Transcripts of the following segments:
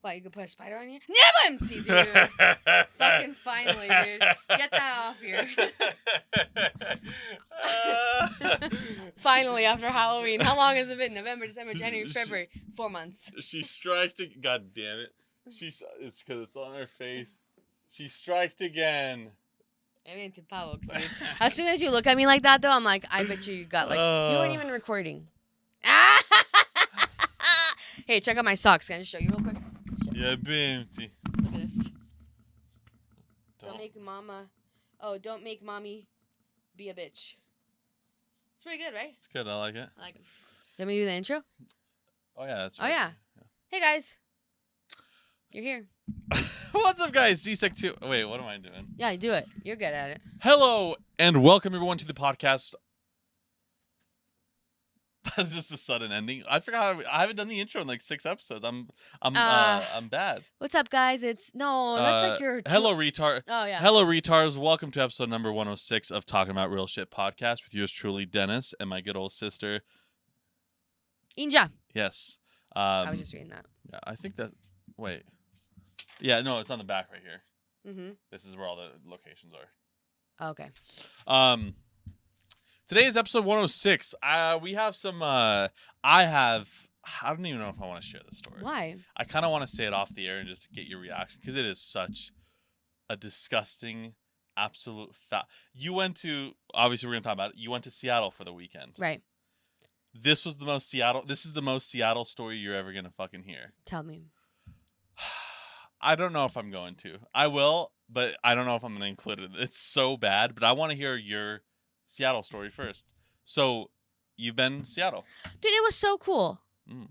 What, you could put a spider on you? Never empty, dude. Fucking finally, dude. Get that off here. Finally, after Halloween. How long has it been? November, December, January, February. 4 months. She striked again. God damn it. It's because it's on her face. She striked again. As soon as you look at me like that, though, I'm like, I bet you got, like, you weren't even recording. Hey, check out my socks. Can I just show you real quick? Yeah, empty. Look at this. Don't make mommy be a bitch. It's pretty good, right? It's good. I like it. I like it. Let me do the intro? Oh, yeah, that's right. Oh, yeah. Hey, guys. You're here. What's up, guys? D-Sec2. Wait, what am I doing? Yeah, you do it. You're good at it. Hello, and welcome, everyone, to the podcast. That's just a sudden ending. I forgot. I haven't done the intro in like 6 episodes. I'm bad. What's up, guys? That's like your... Hello, retard. Oh, yeah. Hello, retards. Welcome to episode number 106 of Talking About Real Shit podcast with yours truly, Dennis, and my good old sister, Inja. Yes. I was just reading that. Yeah, I think that... Wait. Yeah, no, it's on the back right here. Mm-hmm. This is where all the locations are. Okay. Today is episode 106. We have some... I don't even know if I want to share this story. Why? I kind of want to say it off the air and just get your reaction, because it is such a disgusting, absolute fact. You went to... Obviously, we're going to talk about it. You went to Seattle for the weekend. Right. This is the most Seattle story you're ever going to fucking hear. Tell me. I don't know if I'm going to. I will, but I don't know if I'm going to include it. It's so bad, but I want to hear your Seattle story first. So, you've been in Seattle. Dude, it was so cool. Mm.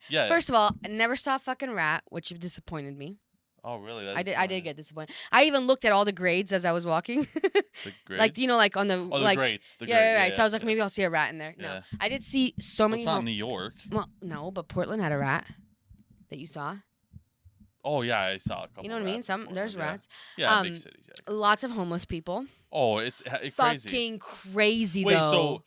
Yeah. First of all, I never saw a fucking rat, which disappointed me. Oh, really? I did get disappointed. I even looked at all the grades as I was walking. The grades? Like, like on the... Oh, like, the grades. Yeah, right. Yeah, so I was like, maybe I'll see a rat in there. Yeah. No. I did see so many... It's not New York. Well, no, but Portland had a rat that you saw. Oh, yeah, I saw a couple. You know what I mean? There's rats. Yeah, big cities. Yeah, lots of homeless people. Oh, it's crazy. Fucking crazy, Wait, though. so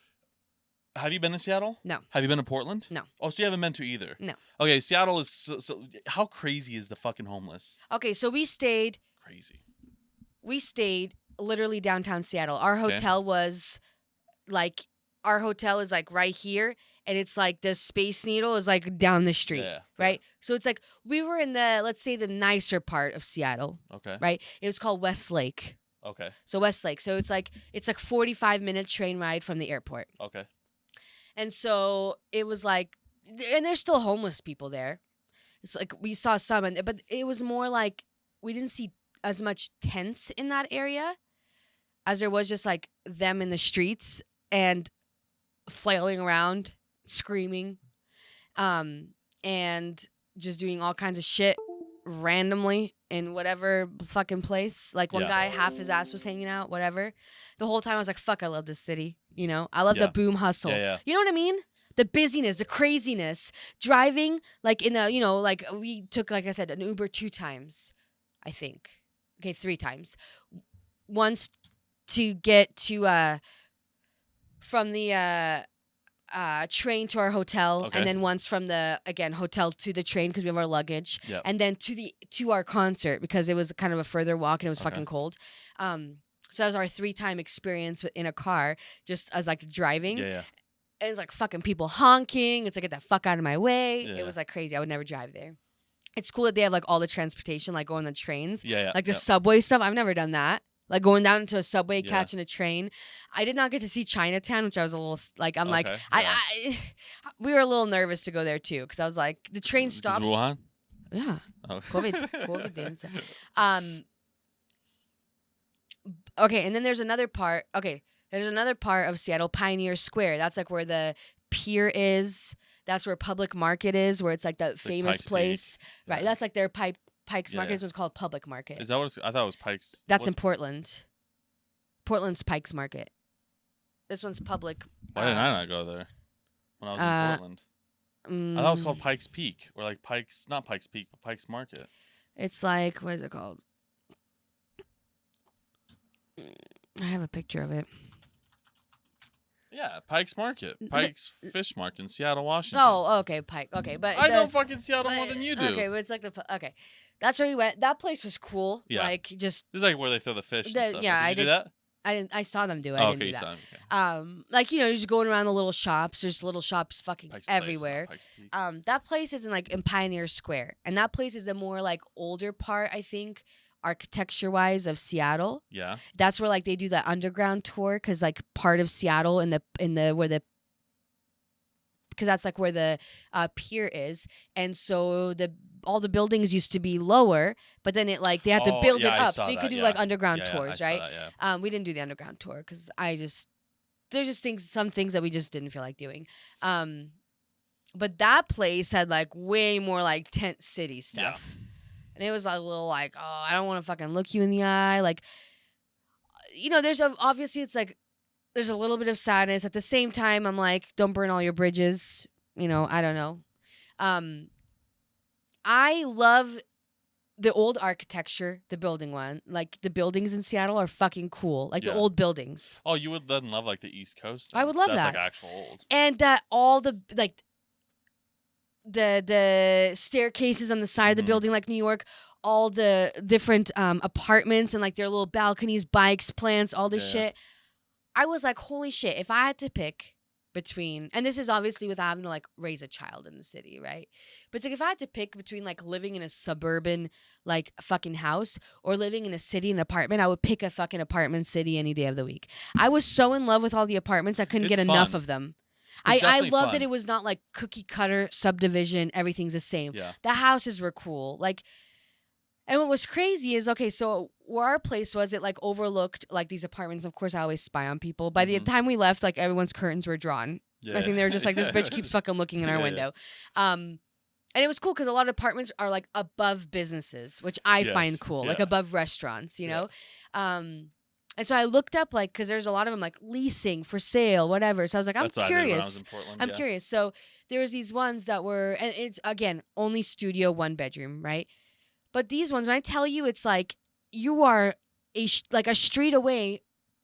have you been to Seattle? No. Have you been to Portland? No. Oh, so you haven't been to either? No. Okay, Seattle is so how crazy is the fucking homeless? Okay, so we stayed literally downtown Seattle. Our hotel was like, is like right here. And it's like the Space Needle is like down the street, right? So it's like we were in the, let's say, the nicer part of Seattle. Okay. Right? It was called Westlake. Okay. So Westlake. So it's like 45-minute train ride from the airport. Okay. And so it was like, and there's still homeless people there. It's like we saw some, but it was more like we didn't see as much tents in that area as there was just like them in the streets and flailing around, screaming, and just doing all kinds of shit randomly in whatever fucking place. Like one guy, half his ass was hanging out, whatever. The whole time I was like, fuck, I love this city. You know, I love the boom hustle. Yeah. You know what I mean? The busyness, the craziness, driving like in the, like we took, like I said, an Uber 2 times, I think. Okay, 3 times. Once to get to, from the, train to our hotel, and then once from the hotel to the train because we have our luggage, and then to our concert because it was kind of a further walk and it was fucking cold. So that was our 3-time experience in a car, just as like driving. Yeah. And it's like fucking people honking. It's like, get that fuck out of my way. Yeah. It was like crazy. I would never drive there. It's cool that they have like all the transportation, like going on the trains. Yeah. Like the subway stuff. I've never done that. Like going down to a subway, catching a train. I did not get to see Chinatown, which I was a little like, I'm like, we were a little nervous to go there too. Cause I was like, the train stops. Wuhan? Yeah. Oh. COVID didn't. Okay. And then there's another part. Okay. There's another part of Seattle, Pioneer Square. That's like where the pier is. That's where Public Market is, where it's like that famous Pikes place. Peak. Right. Yeah. That's like their Pikes Market is what's called Public Market. Is that what I thought it was Pikes? That's in Portland. Portland's Pikes Market. This one's Public. Why didn't I not go there when I was in Portland? I thought it was called Pikes Peak, or like Pikes, not Pikes Peak, but Pikes Market. It's like, what is it called? I have a picture of it. Yeah, Pike's Market, Pike's Fish Market in Seattle, Washington. Oh, okay, Pike. Okay, but I know fucking Seattle more than you do. Okay, but it's like okay. That's where we went. That place was cool. Yeah. Like just This is like where they throw the fish and stuff. yeah, Did you do that? I didn't. I saw them do it. Oh, I okay, didn't you do saw that. them. Okay. Like you're just going around the little shops. There's little shops fucking Pike's Place, not everywhere. Pike's Peak. That place is in Pioneer Square, and that place is the more like older part, I think, architecture wise, of Seattle. Yeah. That's where like they do the underground tour, because like part of Seattle in the where the because that's like where the pier is, and so all the buildings used to be lower, but then it like they had to build it up, so you could do like underground tours, I right? saw that, yeah. We didn't do the underground tour because there's just some things that we just didn't feel like doing. But that place had like way more like tent city stuff, and it was a little like, oh, I don't want to fucking look you in the eye, like, there's obviously it's like. There's a little bit of sadness. At the same time, I'm like, don't burn all your bridges. I don't know. I love the old architecture, the building one. Like, the buildings in Seattle are fucking cool. Like, the old buildings. Oh, you would then love, like, the East Coast then. I would love That's that. like actual old. And that all the, like, the staircases on the side of the building, like New York, all the different apartments and, like, their little balconies, bikes, plants, all this shit. I was like, holy shit, if I had to pick between, and this is obviously without having to like raise a child in the city, right? But it's like if I had to pick between like living in a suburban like fucking house or living in a city, an apartment, I would pick a fucking apartment city any day of the week. I was so in love with all the apartments, I couldn't get enough of them. I loved that it was not like cookie cutter subdivision, everything's the same. Yeah. The houses were cool. Like, and what was crazy is, okay, so where our place was, it like overlooked like these apartments. Of course, I always spy on people. By the time we left, like everyone's curtains were drawn. Yeah. I think they were just like, this bitch keeps fucking looking in our window. And it was cool because a lot of apartments are like above businesses, which I find cool, like above restaurants, you know? And so I looked up like, because there's a lot of them like leasing, for sale, whatever. So I was like, I'm That's curious. what I did when I was in Portland, I'm curious. So there was these ones that were, and it's again, only studio, 1 bedroom, right? But these ones, when I tell you, it's like you are like a street away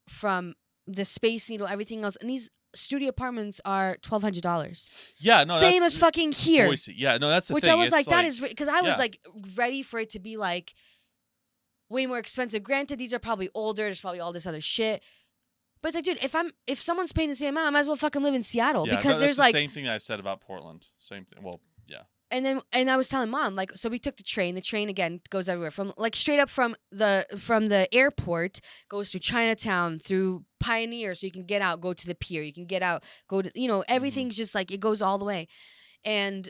from the Space Needle, everything else, and these studio apartments are $1,200. Yeah, no, same as fucking here. Boise. Yeah, no, that's the which thing. I was It's like, that is because I was yeah. like ready for it to be like way more expensive. Granted, these are probably older. There's probably all this other shit. But it's like, dude, if someone's paying the same amount, I might as well fucking live in Seattle because there's like the same thing that I said about Portland. Same thing. Well, yeah. And I was telling Mom, like, so we took the train. The train again goes everywhere from like straight up from the airport, goes through Chinatown, through Pioneer, so you can get out, go to the pier, you can get out, go to everything's just like it goes all the way. And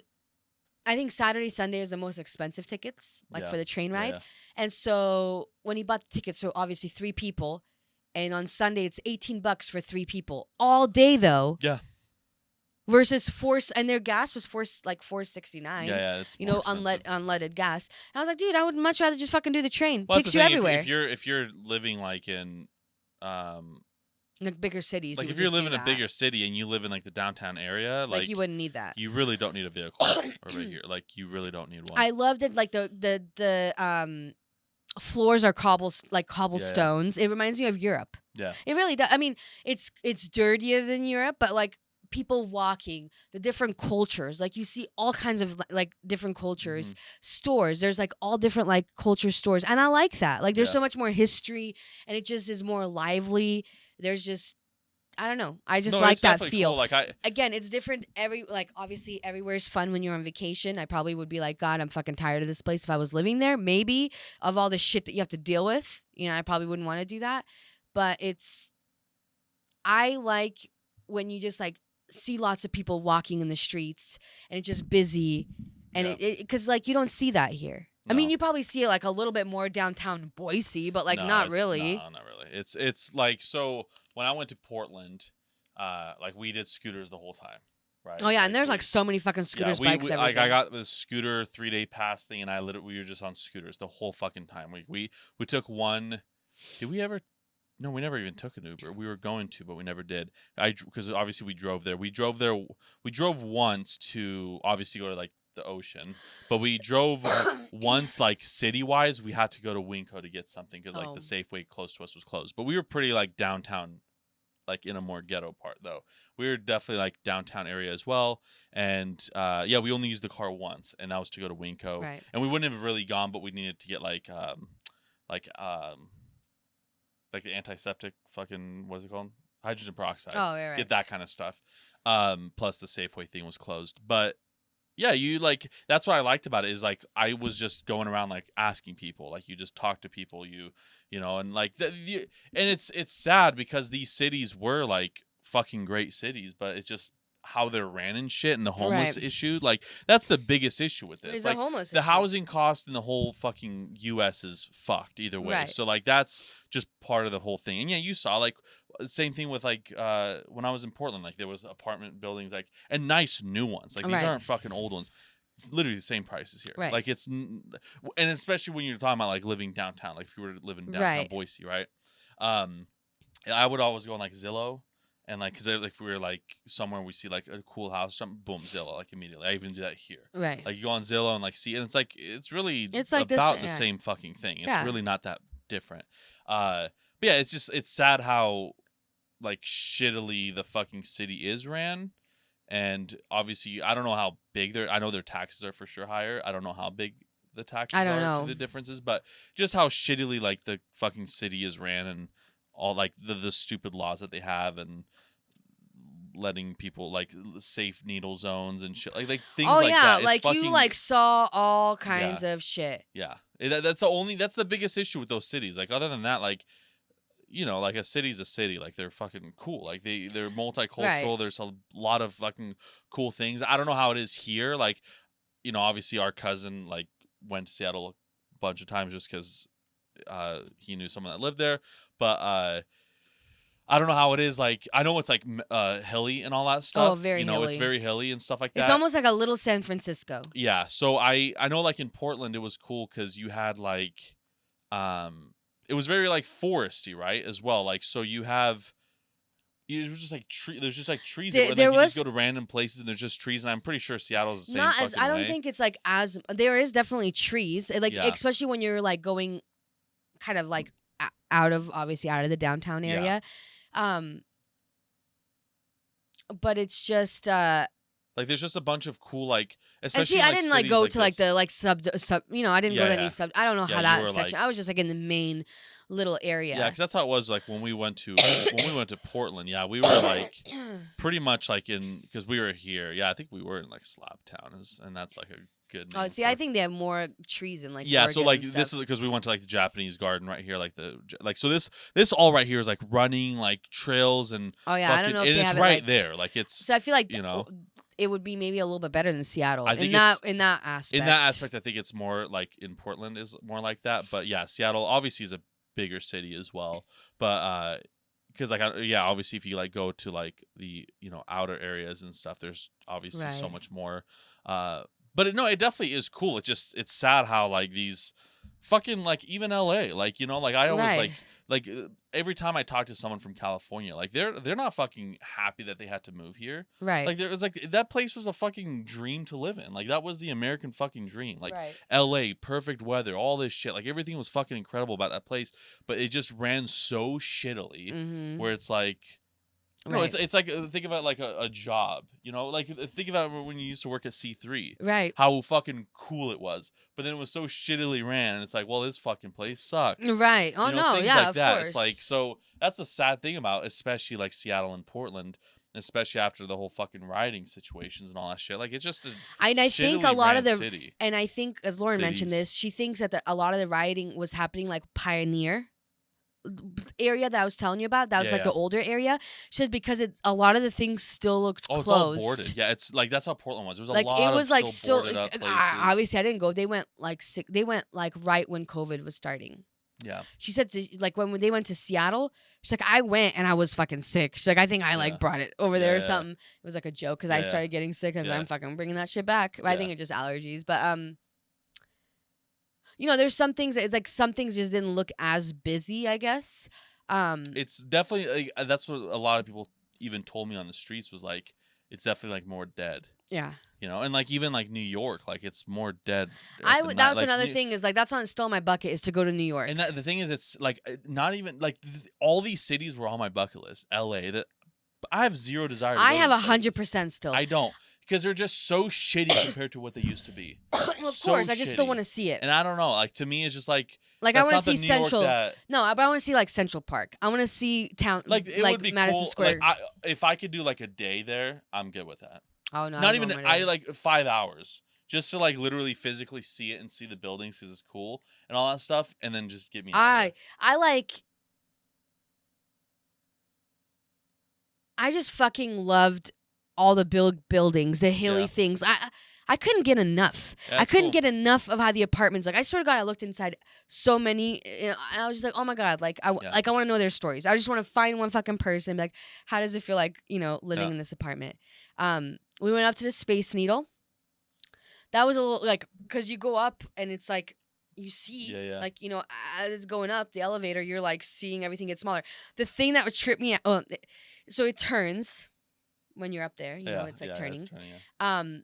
I think Saturday, Sunday is the most expensive tickets, like for the train ride. Yeah. And so when he bought the tickets, so obviously 3 people, and on Sunday it's $18 for 3 people all day though. Yeah. Versus and their gas was $4.69. Yeah, it's more unleaded gas. And I was like, dude, I would much rather just fucking do the train. Well, Takes you everywhere. If you're living like in like bigger cities, like if you're living in a bigger city and you live in like the downtown area, like you wouldn't need that. You really don't need a vehicle over here. Like you really don't need one. I loved it. Like the floors are cobblestones. It reminds me of Europe. Yeah, it really does. I mean, it's dirtier than Europe, but like people walking, the different cultures, like you see all kinds of like different cultures, stores. There's like all different like culture stores, and I like that. Like there's so much more history, and it just is more lively. There's just I don't know. I just like that feel. Cool. Like again, it's different. Obviously everywhere's fun when you're on vacation. I probably would be like, God, I'm fucking tired of this place if I was living there. Maybe of all the shit that you have to deal with. I probably wouldn't want to do that. But I like when you just like see lots of people walking in the streets and it's just busy, and it because like you don't see that here. No. I mean, you probably see it like a little bit more downtown Boise, but like not really. No, not really. It's like, so when I went to Portland, like we did scooters the whole time, right? Oh yeah, and there's like so many fucking scooters, bikes, everything. Like I got this scooter 3-day pass thing, and we were just on scooters the whole fucking time. We took one. Did we ever? No, we never even took an Uber. We were going to, but we never did. Because obviously we drove there. We drove once to obviously go to like the ocean, but we drove once like city-wise. We had to go to Winco to get something because like the Safeway close to us was closed. But we were pretty like downtown like in a more ghetto part though. We were definitely like downtown area as well, and yeah, we only used the car once, and that was to go to Winco, Right. and we wouldn't have really gone, but we needed to get like like the antiseptic fucking what's it called, hydrogen peroxide, Oh, right, right. get that kind of stuff. Plus the Safeway thing was closed, but yeah, you like that's what I liked about it is like I was just going around like asking people, like you just talk to people, you know, and like and it's sad because these cities were like fucking great cities, but it's just how they're ran and shit, and the homeless Right. issue, like that's the biggest issue with this. It's a Like homeless the issue. housing cost in the whole fucking US is fucked either way. Right. So like that's just part of the whole thing. And yeah, you saw like same thing with like when I was in Portland, like there was apartment buildings like and nice new ones. Like these Right. aren't fucking old ones. It's literally the same prices here. Right. Like and especially when you're talking about like living downtown, like if you were to live in downtown Right. Boise, right? I would always go on like Zillow, and like because like if we were like somewhere we see like a cool house, something, boom, Zillow, like immediately. I even do that here. Right. Like you go on Zillow and like see, and it's like it's really It's like this. about the Yeah. same fucking thing. It's Yeah. really not that different. But yeah, it's sad how like shittily the fucking city is ran. And obviously, I don't know how big I know their taxes are for sure higher. I don't know how big the taxes I don't are know. to the differences, but just how shittily like the fucking city is ran, and all like the stupid laws that they have, and letting people like safe needle zones and shit like things Oh like yeah, that. It's like you fucking, like saw all kinds of shit. yeah. That's the biggest issue with those cities. Like other than that, like you know, like a city's a city. Like they're fucking cool. Like they're multicultural. Right. There's a lot of fucking cool things. I don't know how it is here. Like, you know, obviously our cousin like went to Seattle a bunch of times just because he knew someone that lived there. But I don't know how it is. Like I know it's like hilly and all that stuff. very you know, it's hilly. very hilly and stuff like that. It's almost like a little San Francisco. Yeah. So I know like in Portland it was cool because you had like it was very like foresty, right, as well. Like so you have it was just like there's just like trees There- everywhere, and there like you was- just go to random places and there's just trees, and I'm pretty sure Seattle's the same Not as fucking I don't way. think it's like as there is definitely trees. Like Yeah. especially when you're like going kind of like out of the downtown Yeah. area. But it's just Like there's just a bunch of cool like and especially see, in, I like, didn't like cities go like to like this. the like sub. You know, I didn't go Yeah, to yeah. any sub. I don't know Yeah, how you that were, section. like- I was just like in the main little area. Yeah, because that's how it was like when we went to Portland. Yeah, we were like pretty much like in because we were here. Yeah, I think we were in like Slabtown, and that's like a good name. Oh, see, I think they have more trees in like. Yeah, so Oregon like and this stuff. is because we went to like the Japanese garden right here, like so this all right here is like running like trails and Oh yeah, I don't know if and they it's have right it like there, like it's So I feel like you know. it would be maybe a little bit better than Seattle I think in that aspect. in that aspect. I think it's more like in Portland is more like that, but yeah, Seattle obviously is a bigger city as well, but because like yeah, obviously if you like go to like the outer areas and stuff, there's obviously so Right. much more. But no, it definitely is cool. It's sad how like these fucking like even LA, like like I always Right. like every time I talk to someone from California, like they're not fucking happy that they had to move here. Right. Like there was like that place was a fucking dream to live in. Like that was the American fucking dream. Like right. LA, perfect weather, all this shit. Like everything was fucking incredible about that place, but it just ran so shittily Mm-hmm. where it's like no, Right. it's like think about like a job, like think about when you used to work at C3. Right. How fucking cool it was, but then it was so shittily ran, and it's like, well, this fucking place sucks. Right. Oh no. Things Yeah. like Of that. course. It's like so. That's the sad thing about, especially like Seattle and Portland, especially after the whole fucking rioting situations and all that shit. Like it's just a And I think a shittily lot of ran the city. and I think as Lauren mentioned Cities. this, she thinks that a lot of the rioting was happening like Pioneer area that I was telling you about. That was Yeah, like yeah. the older area. She said because a lot of the things still looked Oh, it's closed. all boarded. Yeah, it's like that's how Portland was. There was a Like lot it was of like still still boarded up places. obviously I didn't go. They went like they went like right when COVID was starting. Yeah. She said like when they went to Seattle, she's like I went and I was fucking sick. She's like I think I Yeah. like brought it over there or Yeah. something. It was like a joke because I Yeah. started getting sick and Yeah. I'm fucking bringing that shit back. I Yeah. think it's just allergies, but there's some things it's like some things just didn't look as busy, I guess. It's definitely like, that's what a lot of people even told me on the streets was like it's definitely like more dead. Yeah. You know, and like even like New York, like it's more dead. That was another thing is like that's on still on my bucket is to go to New York. And the thing is, it's like not even like all these cities were on my bucket list. L.A. That I have zero desire. To I go have to these places. 100% still. I don't because they're just so shitty compared to what they used to be. Well, of course, I just still want to see it. And I don't know, like to me, it's just like I that's want to not see the New York Central. that, No, but I want to see like Central Park. I want to see town, like it like would be Madison cool. Square. Like if I could do like a day there, I'm good with that. Oh no, Not even I like 5 hours just to like literally physically see it and see the buildings because it's cool and all that stuff, and then just get me. I like. I just fucking loved all the buildings, the hilly things. I couldn't get enough. Yeah, I couldn't cool. get enough of how the apartments. Like I swear to God, I looked inside so many, and I was just like, oh my God, like I want to know their stories. I just want to find one fucking person, and be like, how does it feel like living in this apartment? We went up to the Space Needle. That was a little like because you go up and it's like you see like as it's going up the elevator, you're like seeing everything get smaller. The thing that would trip me out, so it turns when you're up there. You know, it's like turning. It's turning,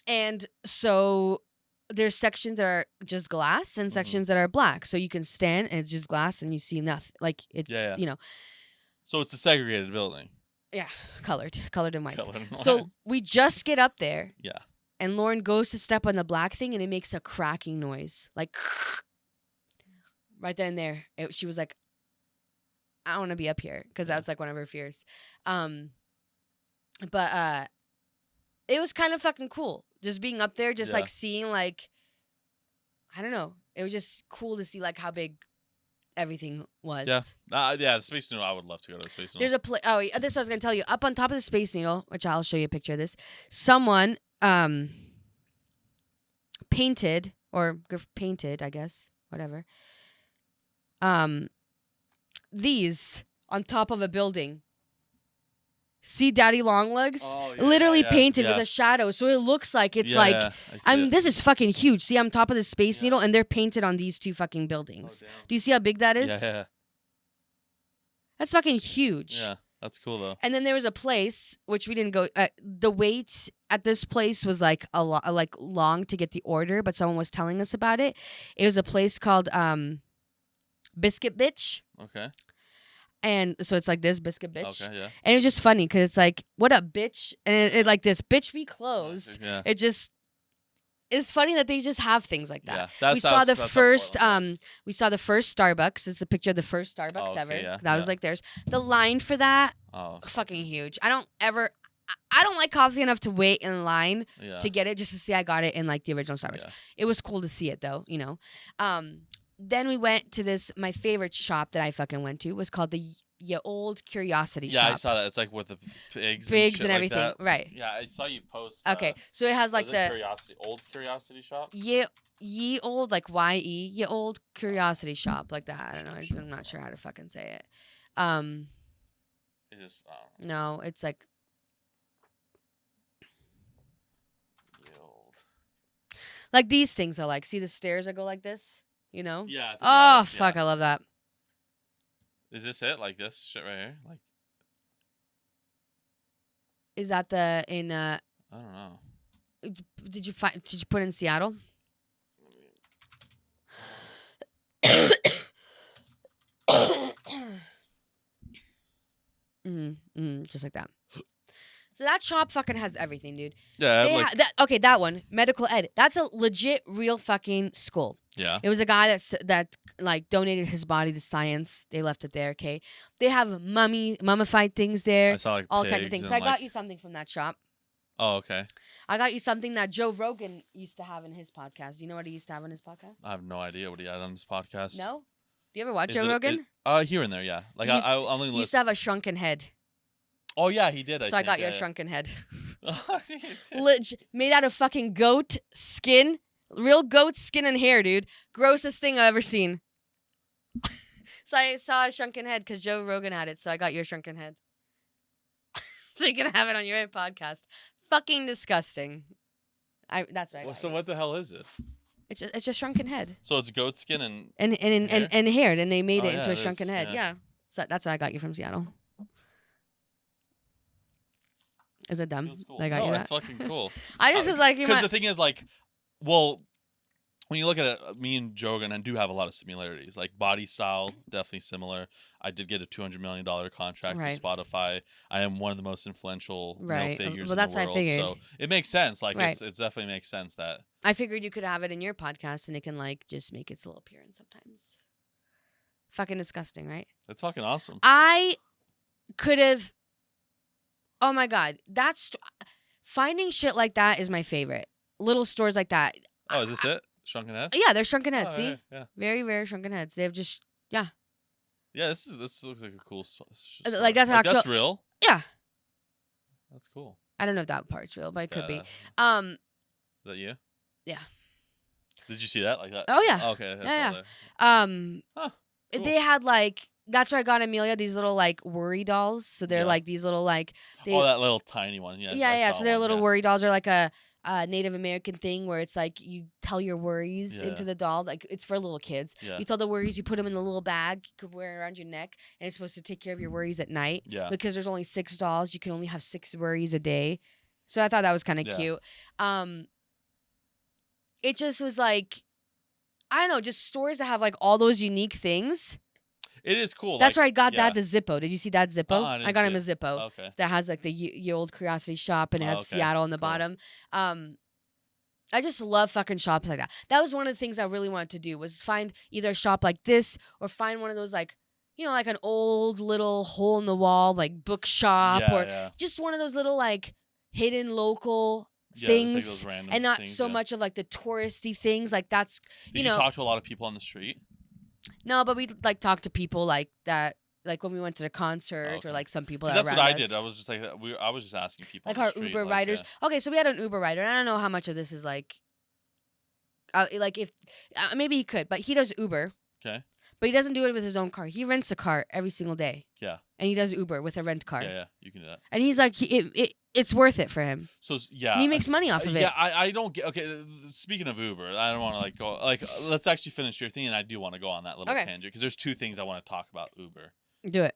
and so there's sections that are just glass and sections that are black. So you can stand and it's just glass and you see nothing. Like it, you know. So it's a segregated building. Yeah, colored and white. So we just get up there. Yeah. And Lauren goes to step on the black thing and it makes a cracking noise. Like right then and there. She was like, I don't want to be up here because that was like one of her fears. But it was kind of fucking cool. Just being up there, just like seeing like, I don't know. It was just cool to see like how big everything was. Yeah. The Space Needle, I would love to go to the Space Needle. There's a place. Oh, this I was going to tell you. Up on top of the Space Needle, which I'll show you a picture of this, someone painted, I guess, whatever. These on top of a building. See Daddy Longlegs? Oh, literally painted with a shadow. So it looks like it's this is fucking huge. See, I'm top of the Space Needle and they're painted on these two fucking buildings. Oh, do you see how big that is? Yeah. That's fucking huge. Yeah, that's cool though. And then there was a place which we didn't go. The wait at this place was like a lot, like long to get the order, but someone was telling us about it. It was a place called Biscuit Bitch. Okay. And so it's like this, Biscuit Bitch. Okay, yeah. And it's just funny because it's like, what up, bitch? And it like this, bitch be closed. Yeah. It just is funny that they just have things like that. Yeah, we saw the first Starbucks. It's a picture of the first Starbucks ever. Yeah, that was like theirs. The line for that, fucking huge. I don't like coffee enough to wait in line to get it just to see I got it in like the original Starbucks. Yeah. It was cool to see it though, you know. Then we went to my favorite shop that I fucking went to was called the Ye Old Curiosity Shop. Yeah, I saw that. It's like with the pigs and everything, like right? Yeah, I saw you post. Okay, so it has like the Old Curiosity Shop. Ye Old, like Y-E, Ye Old Curiosity Shop, like that. I don't know. I'm not sure how to fucking say it. No, it's like Ye Old. Like these things are like. See the stairs that go like this. You know? Yeah. Fuck! I love that. Is this it? Like this shit right here? Like. Is that in? I don't know. Did you put in Seattle? Just like that. So that shop fucking has everything, dude. Yeah. That one, medical ed. That's a legit, real fucking school. Yeah. It was a guy that like donated his body to science. They left it there. Okay. They have mummified things there. I saw like all kinds of things. So I got you something from that shop. Oh, okay. I got you something that Joe Rogan used to have in his podcast. Do you know what he used to have in his podcast? I have no idea what he had on his podcast. No. Do you ever watch Joe Rogan? Here and there, yeah. Like I only listen. He used to have a shrunken head. Oh yeah, he did. I got you a shrunken head. Made out of fucking goat skin, real goat skin and hair, dude. Grossest thing I've ever seen. So I saw a shrunken head because Joe Rogan had it, so I got you a shrunken head, so you can have it on your own podcast. Fucking disgusting. That's right. So what the hell is this? It's just shrunken head. So it's goat skin and hair, and they made it into a shrunken head. Yeah. So that's what I got you from Seattle. Is it dumb? Feels cool. I got No, you it's that. fucking cool. I just was like, you Because might. the thing is, like, well, when you look at it, me and Jogan do have a lot of similarities. Like body style, definitely similar. I did get a $200 million contract with Right. Spotify. I am one of the most influential male Right. figures Well, in that's the what I world. figured. So it makes sense. Like Right. it definitely makes sense that I figured you could have it in your podcast and it can like just make its little appearance sometimes. Fucking disgusting, right? it's fucking awesome. I could have. Oh my god, finding shit like that is my favorite. Little stores like that. Oh, is this it? Shrunken Head? Yeah, they're shrunken Oh, heads. See, yeah. very rare shrunken heads. They have just Yeah, this looks like a cool store. like that's actual. That's real. Yeah, That's cool. I don't know if that part's real, but it could be. Is that you? Yeah. Did you see that like that? Oh yeah. Oh, okay. That's Yeah, all there. Huh. Cool. They had like. That's where I got Amelia these little like worry dolls. So they're Yeah. like these little like. Oh, that little tiny one. Yeah. Yeah. I So saw their one, little yeah. worry dolls are like a Native American thing where it's like you tell your worries Yeah. into the doll. Like it's for little kids. Yeah. You tell the worries, you put them in a little bag you could wear around your neck, and it's supposed to take care of your worries at night. Yeah. Because there's only 6 dolls, you can only have 6 worries a day. So I thought that was kind of Yeah. cute. It just was like, I don't know, just stores that have like all those unique things. It is cool. That's like, where I got yeah. Dad the Zippo. Did you see Dad's Zippo? I didn't I got see him a it. Zippo Okay. that has like the ye old Curiosity shop and it has Okay, Seattle on the cool. bottom. I just love fucking shops like that. That was one of the things I really wanted to do was find either a shop like this or find one of those like, you know, like an old little hole in the wall like bookshop Yeah, or yeah. just one of those little like hidden local Yeah, it's like things those random and not things, so yeah. much of like the touristy things. Like that's Did you know talk to a lot of people on the street? no, but we like talk to people like that. Like when we went to the concert, Okay. or like some people 'Cause that that's what I around did. us. I was just like I was just asking people Like on the our street, Uber like, riders. yeah. Okay, so we had an Uber rider. And I don't know how much of this is like if maybe he could, but he does Uber. Okay. But he doesn't do it with his own car. He rents a car every single day. Yeah. And he does Uber with a rent car. Yeah, you can do that. And he's like, it's worth it for him. So yeah, And he makes money off of it. Yeah, I don't get. Okay, speaking of Uber, I don't want to like go like let's actually finish your thing, and I do want to go on that little Okay. tangent because there's 2 things I want to talk about Uber. Do it.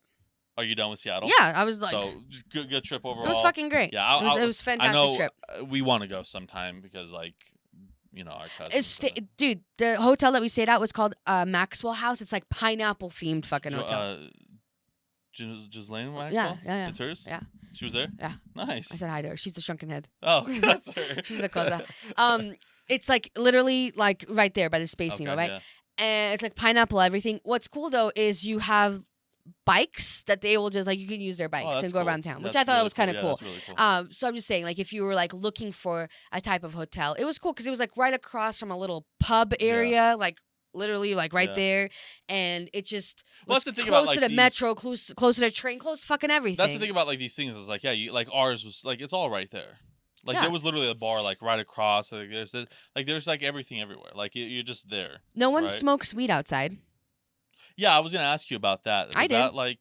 Are you done with Seattle? Yeah, I was like, So just good trip overall. it was fucking great. Yeah, it was a fantastic I know trip. we want to go sometime because like you know our cousins. Dude, the hotel that we stayed at was called Maxwell House. It's like pineapple themed fucking hotel. Ghislaine Maxwell? Yeah. It's hers? Yeah. She was there? Yeah. Nice. I said hi to her. She's the shrunken head. Oh, that's her. She's the cosa. It's like literally like right there by the Space Needle, right? Yeah. And it's like pineapple everything. What's cool though is you have bikes that they will just like you can use their bikes that's and go cool. around town, which That's I thought really was kind of Yeah, cool. that's really cool. So I'm just saying, like, if you were like looking for a type of hotel, it was cool because it was like right across from a little pub area, like literally like right Yeah. there, and it just Well, was that's the thing close about, to like, the metro, close to the train, close to fucking everything. That's the thing about like these things is like you like ours was like it's all right there. Like Yeah. there was literally a bar like right across. Like there's like everything everywhere. Like you're just there. No one right? smokes weed outside. Yeah, I was gonna ask you about that. Was I did. that like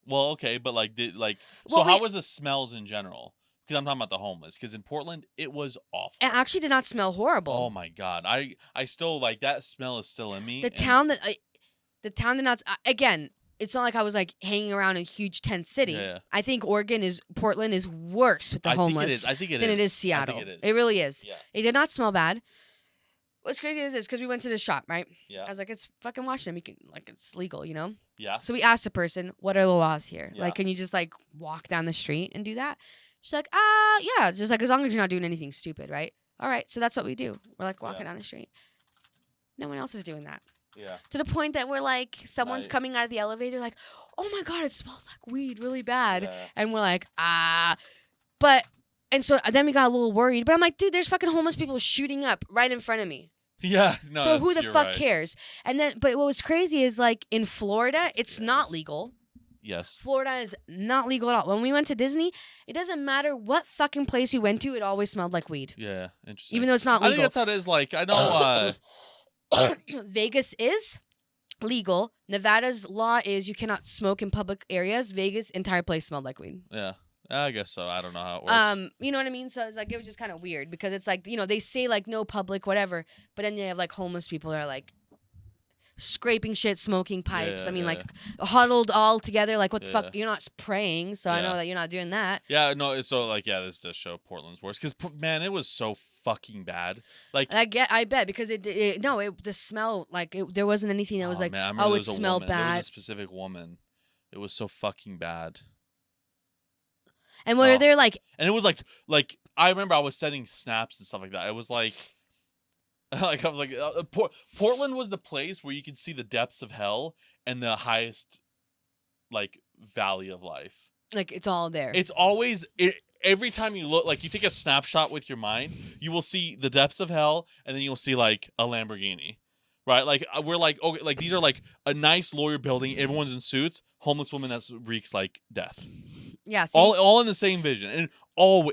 well, okay, but like did like Well, so how we- was the smells in general? Because I'm talking about the homeless. Because in Portland, it was awful. It actually did not smell horrible. Oh my god, I still like that smell is still in me. The town did not. Again, it's not like I was like hanging around in a huge tent city. Yeah. I think Portland is worse with the I homeless think it is. than it is I Seattle. think it is. It really is. Yeah. It did not smell bad. What's crazy is this because we went to the shop, right? Yeah. I was like, it's fucking Washington. We can like it's legal, you know. Yeah. So we asked the person, what are the laws here? Yeah. Like, can you just like walk down the street and do that? She's like, yeah, just like as long as you're not doing anything stupid, right? All right, so that's what we do. We're like walking Yeah. down the street. No one else is doing that. Yeah. To the point that we're like, someone's Right. coming out of the elevator, like, oh my god, it smells like weed really bad, Yeah. and we're like, but, and so then we got a little worried. But I'm like, dude, there's fucking homeless people shooting up right in front of me. Yeah. No. So who the you're fuck right. cares? And then, but what was crazy is like in Florida, it's not Yes. legal. Yes. Florida is not legal at all. When we went to Disney, it doesn't matter what fucking place we went to, it always smelled like weed. Yeah. Interesting. Even though it's not I think legal. that's how it is. Like I know. Vegas is legal. Nevada's law is you cannot smoke in public areas. Vegas, entire place smelled like weed. Yeah. I guess so. I don't know how it works. You know what I mean? So it's like it was just kind of weird because it's like, you know, they say like no public, whatever, but then they have like homeless people that are like scraping shit, smoking pipes. Yeah, I mean, yeah, like huddled all together. Like, what the yeah. fuck? You're not praying, so I know Yeah. that you're not doing that. Yeah, no, so like, yeah, this does show Portland's worse because man, it was so fucking bad. Like, I bet because the smell, like there wasn't anything that was oh like, man, I remember oh, there it was a smelled woman. There was a bad. specific woman. It was so fucking bad. And were Oh. there like, And it was like I remember I was sending snaps and stuff like that. It was like like I was like Portland was the place where you could see the depths of hell and the highest like valley of life. it's all there. It's always every time you look, like you take a snapshot with your mind, you will see the depths of hell, and then you'll see like a Lamborghini, right? Like we're like, okay, like these are like a nice lawyer building, everyone's in suits, homeless woman that reeks like death. Yeah, see? All in the same vision, and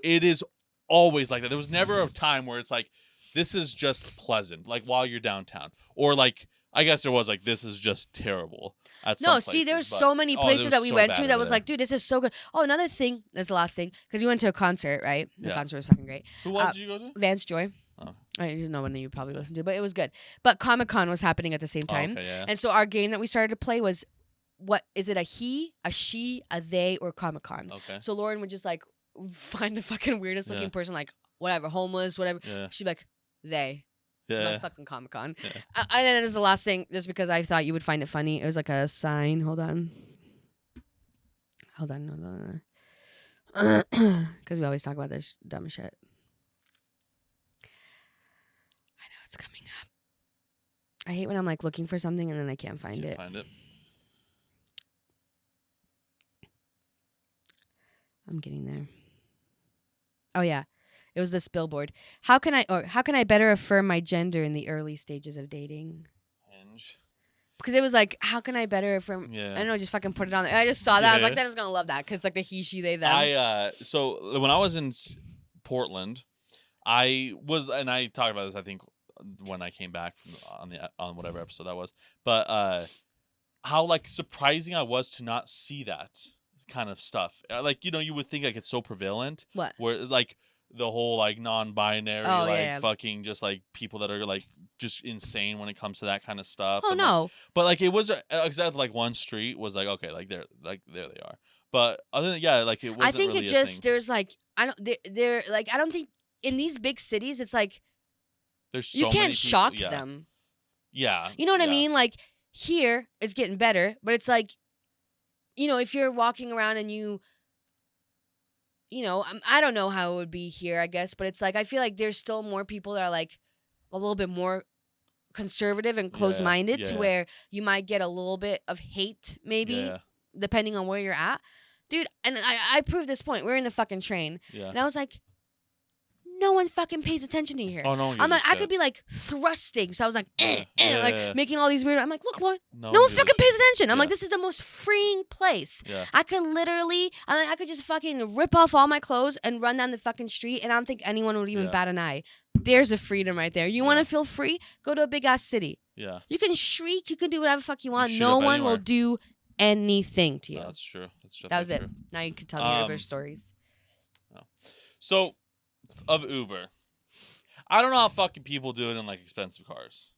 it is always like that. There was never a time where it's like this is just pleasant, like while you're downtown, or like I guess there was like this is just terrible. No, see, there was so many places that we went to that was like, dude, this is so good. Oh, another thing, that's the last thing, because we went to a concert, right? The concert was fucking great. Who did you go to? Vance Joy. Oh. I didn't know when you probably listened to, but it was good. But Comic-Con was happening at the same time. Okay, yeah. And so our game that we started to play was, what is it, a he, a she, a they, or Comic-Con? Okay. So Lauren would just like find the fucking weirdest looking person, like whatever, homeless, whatever. Yeah. She'd be like, they. Yeah. Not fucking Comic-Con. Yeah. And then there's the last thing, just because I thought you would find it funny. It was like a sign. Hold on. Because we always talk about this dumb shit. I know it's coming up. I hate when I'm like looking for something and then I can't find it. I'm getting there. Oh yeah. It was this billboard. How can I better affirm my gender in the early stages of dating? Hinge. Because it was like, how can I better affirm? Yeah. I don't know, just fucking put it on there. I just saw that. I was like, Dennis gonna love that because like the he, she, they, them. So when I was in Portland, I talked about this I think when I came back from on whatever episode that was, but how like surprising I was to not see that kind of stuff. Like you would think like it's so prevalent. What? Where like the whole like non-binary fucking just like people that are like just insane when it comes to that kind of stuff. Oh, and, no. like, but like it was exactly like one street was like okay like there they are. But other than like it wasn't I think really it a just thing. there's like they're like I don't think in these big cities it's like There's so you many can't people- shock yeah. them. Yeah. You know what I yeah. mean? Like here it's getting better, but it's like if you're walking around and I don't know how it would be here, I guess, but it's like I feel like there's still more people that are like a little bit more conservative and closed-minded to where you might get a little bit of hate maybe depending on where you're at. Dude, and I proved this point. We're in the fucking train. Yeah. And I was like, no one fucking pays attention to you here. Oh no. I'm like, I could be like thrusting. So I was like, like making all these weird. I'm like, look, Lauren, no one fucking pays attention. I'm like, this is the most freeing place. Yeah. I could literally, I could just fucking rip off all my clothes and run down the fucking street, and I don't think anyone would even bat an eye. There's the freedom right there. You want to feel free? Go to a big ass city. Yeah. You can shriek. You can do whatever the fuck you want. shoot No up one anywhere. will do anything to you. No, that's true. That was it. Now you can tell me Uber stories. So, of Uber, I don't know how fucking people do it in like expensive cars.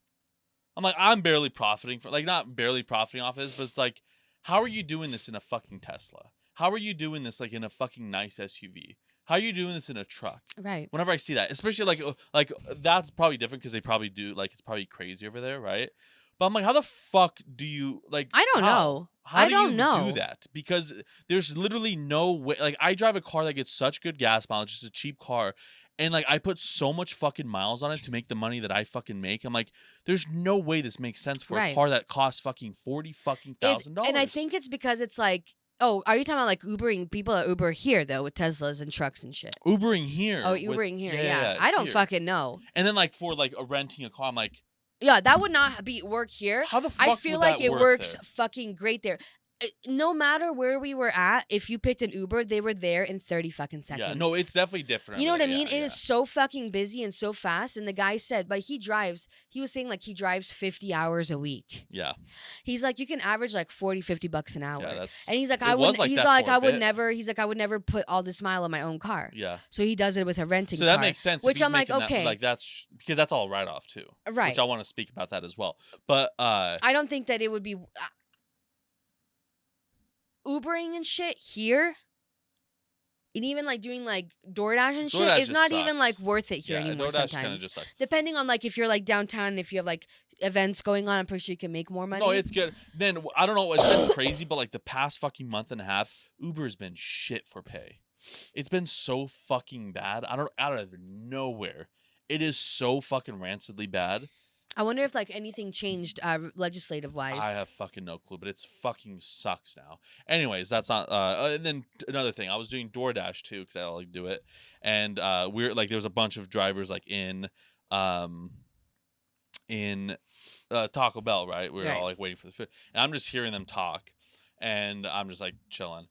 I'm like, I'm barely profiting not barely profiting off this, but it's like, how are you doing this in a fucking Tesla? How are you doing this like in a fucking nice SUV? How are you doing this in a truck? Right. Whenever I see that, especially like that's probably different because they probably do like it's probably crazy over there, right? But I'm like, how the fuck do you like? I don't know. How I don't know. do that? Because there's literally no way. Like, I drive a car that gets such good gas mileage, it's a cheap car, and like I put so much fucking miles on it to make the money that I fucking make. I'm like, there's no way this makes sense for a car that costs fucking $40,000. And I think it's because it's like, oh, are you talking about like Ubering people that Uber here though with Teslas and trucks and shit? Ubering here. Oh, Ubering here. Yeah. I don't fucking know. And then like for like renting a car, I'm like, yeah, that would not work here. how the fuck I feel would like that it work works there? fucking great there. no matter where we were at, if you picked an Uber, they were there in 30 fucking seconds. Yeah, no, it's definitely different. You know over what I there. mean? Yeah, It is so fucking busy and so fast. And the guy said, but he was saying like he drives 50 hours a week. yeah, He's like, you can average like 40, $50 an hour. yeah. That's And he's like, it I was would, like he's that like, for a I would bit. never, he's like, I would never put all this mile on my own car. Yeah. So he does it with a renting So car. that makes sense. Which if he's I'm like, making okay. That, like that's because that's all write off too. Right. Which I want to speak about that as well. But I don't think that it would be Ubering and shit here. And even like doing like DoorDash and shit is not even like worth it here anymore. DoorDash sometimes, kind of just sucks. depending on like if you're like downtown, and if you have like events going on, I'm pretty sure you can make more money. No, it's good. Then I don't know. It's been crazy, but like the past fucking month and a half, Uber's been shit for pay. It's been so fucking bad. Out of nowhere, it is so fucking rancidly bad. I wonder if like anything changed legislative wise. I have fucking no clue, but it's fucking sucks now. Anyways, that's not. And then another thing, I was doing DoorDash too because I like do it, and we're like there was a bunch of drivers like in Taco Bell, right? We were all like waiting for the food, and I'm just hearing them talk, and I'm just like chilling.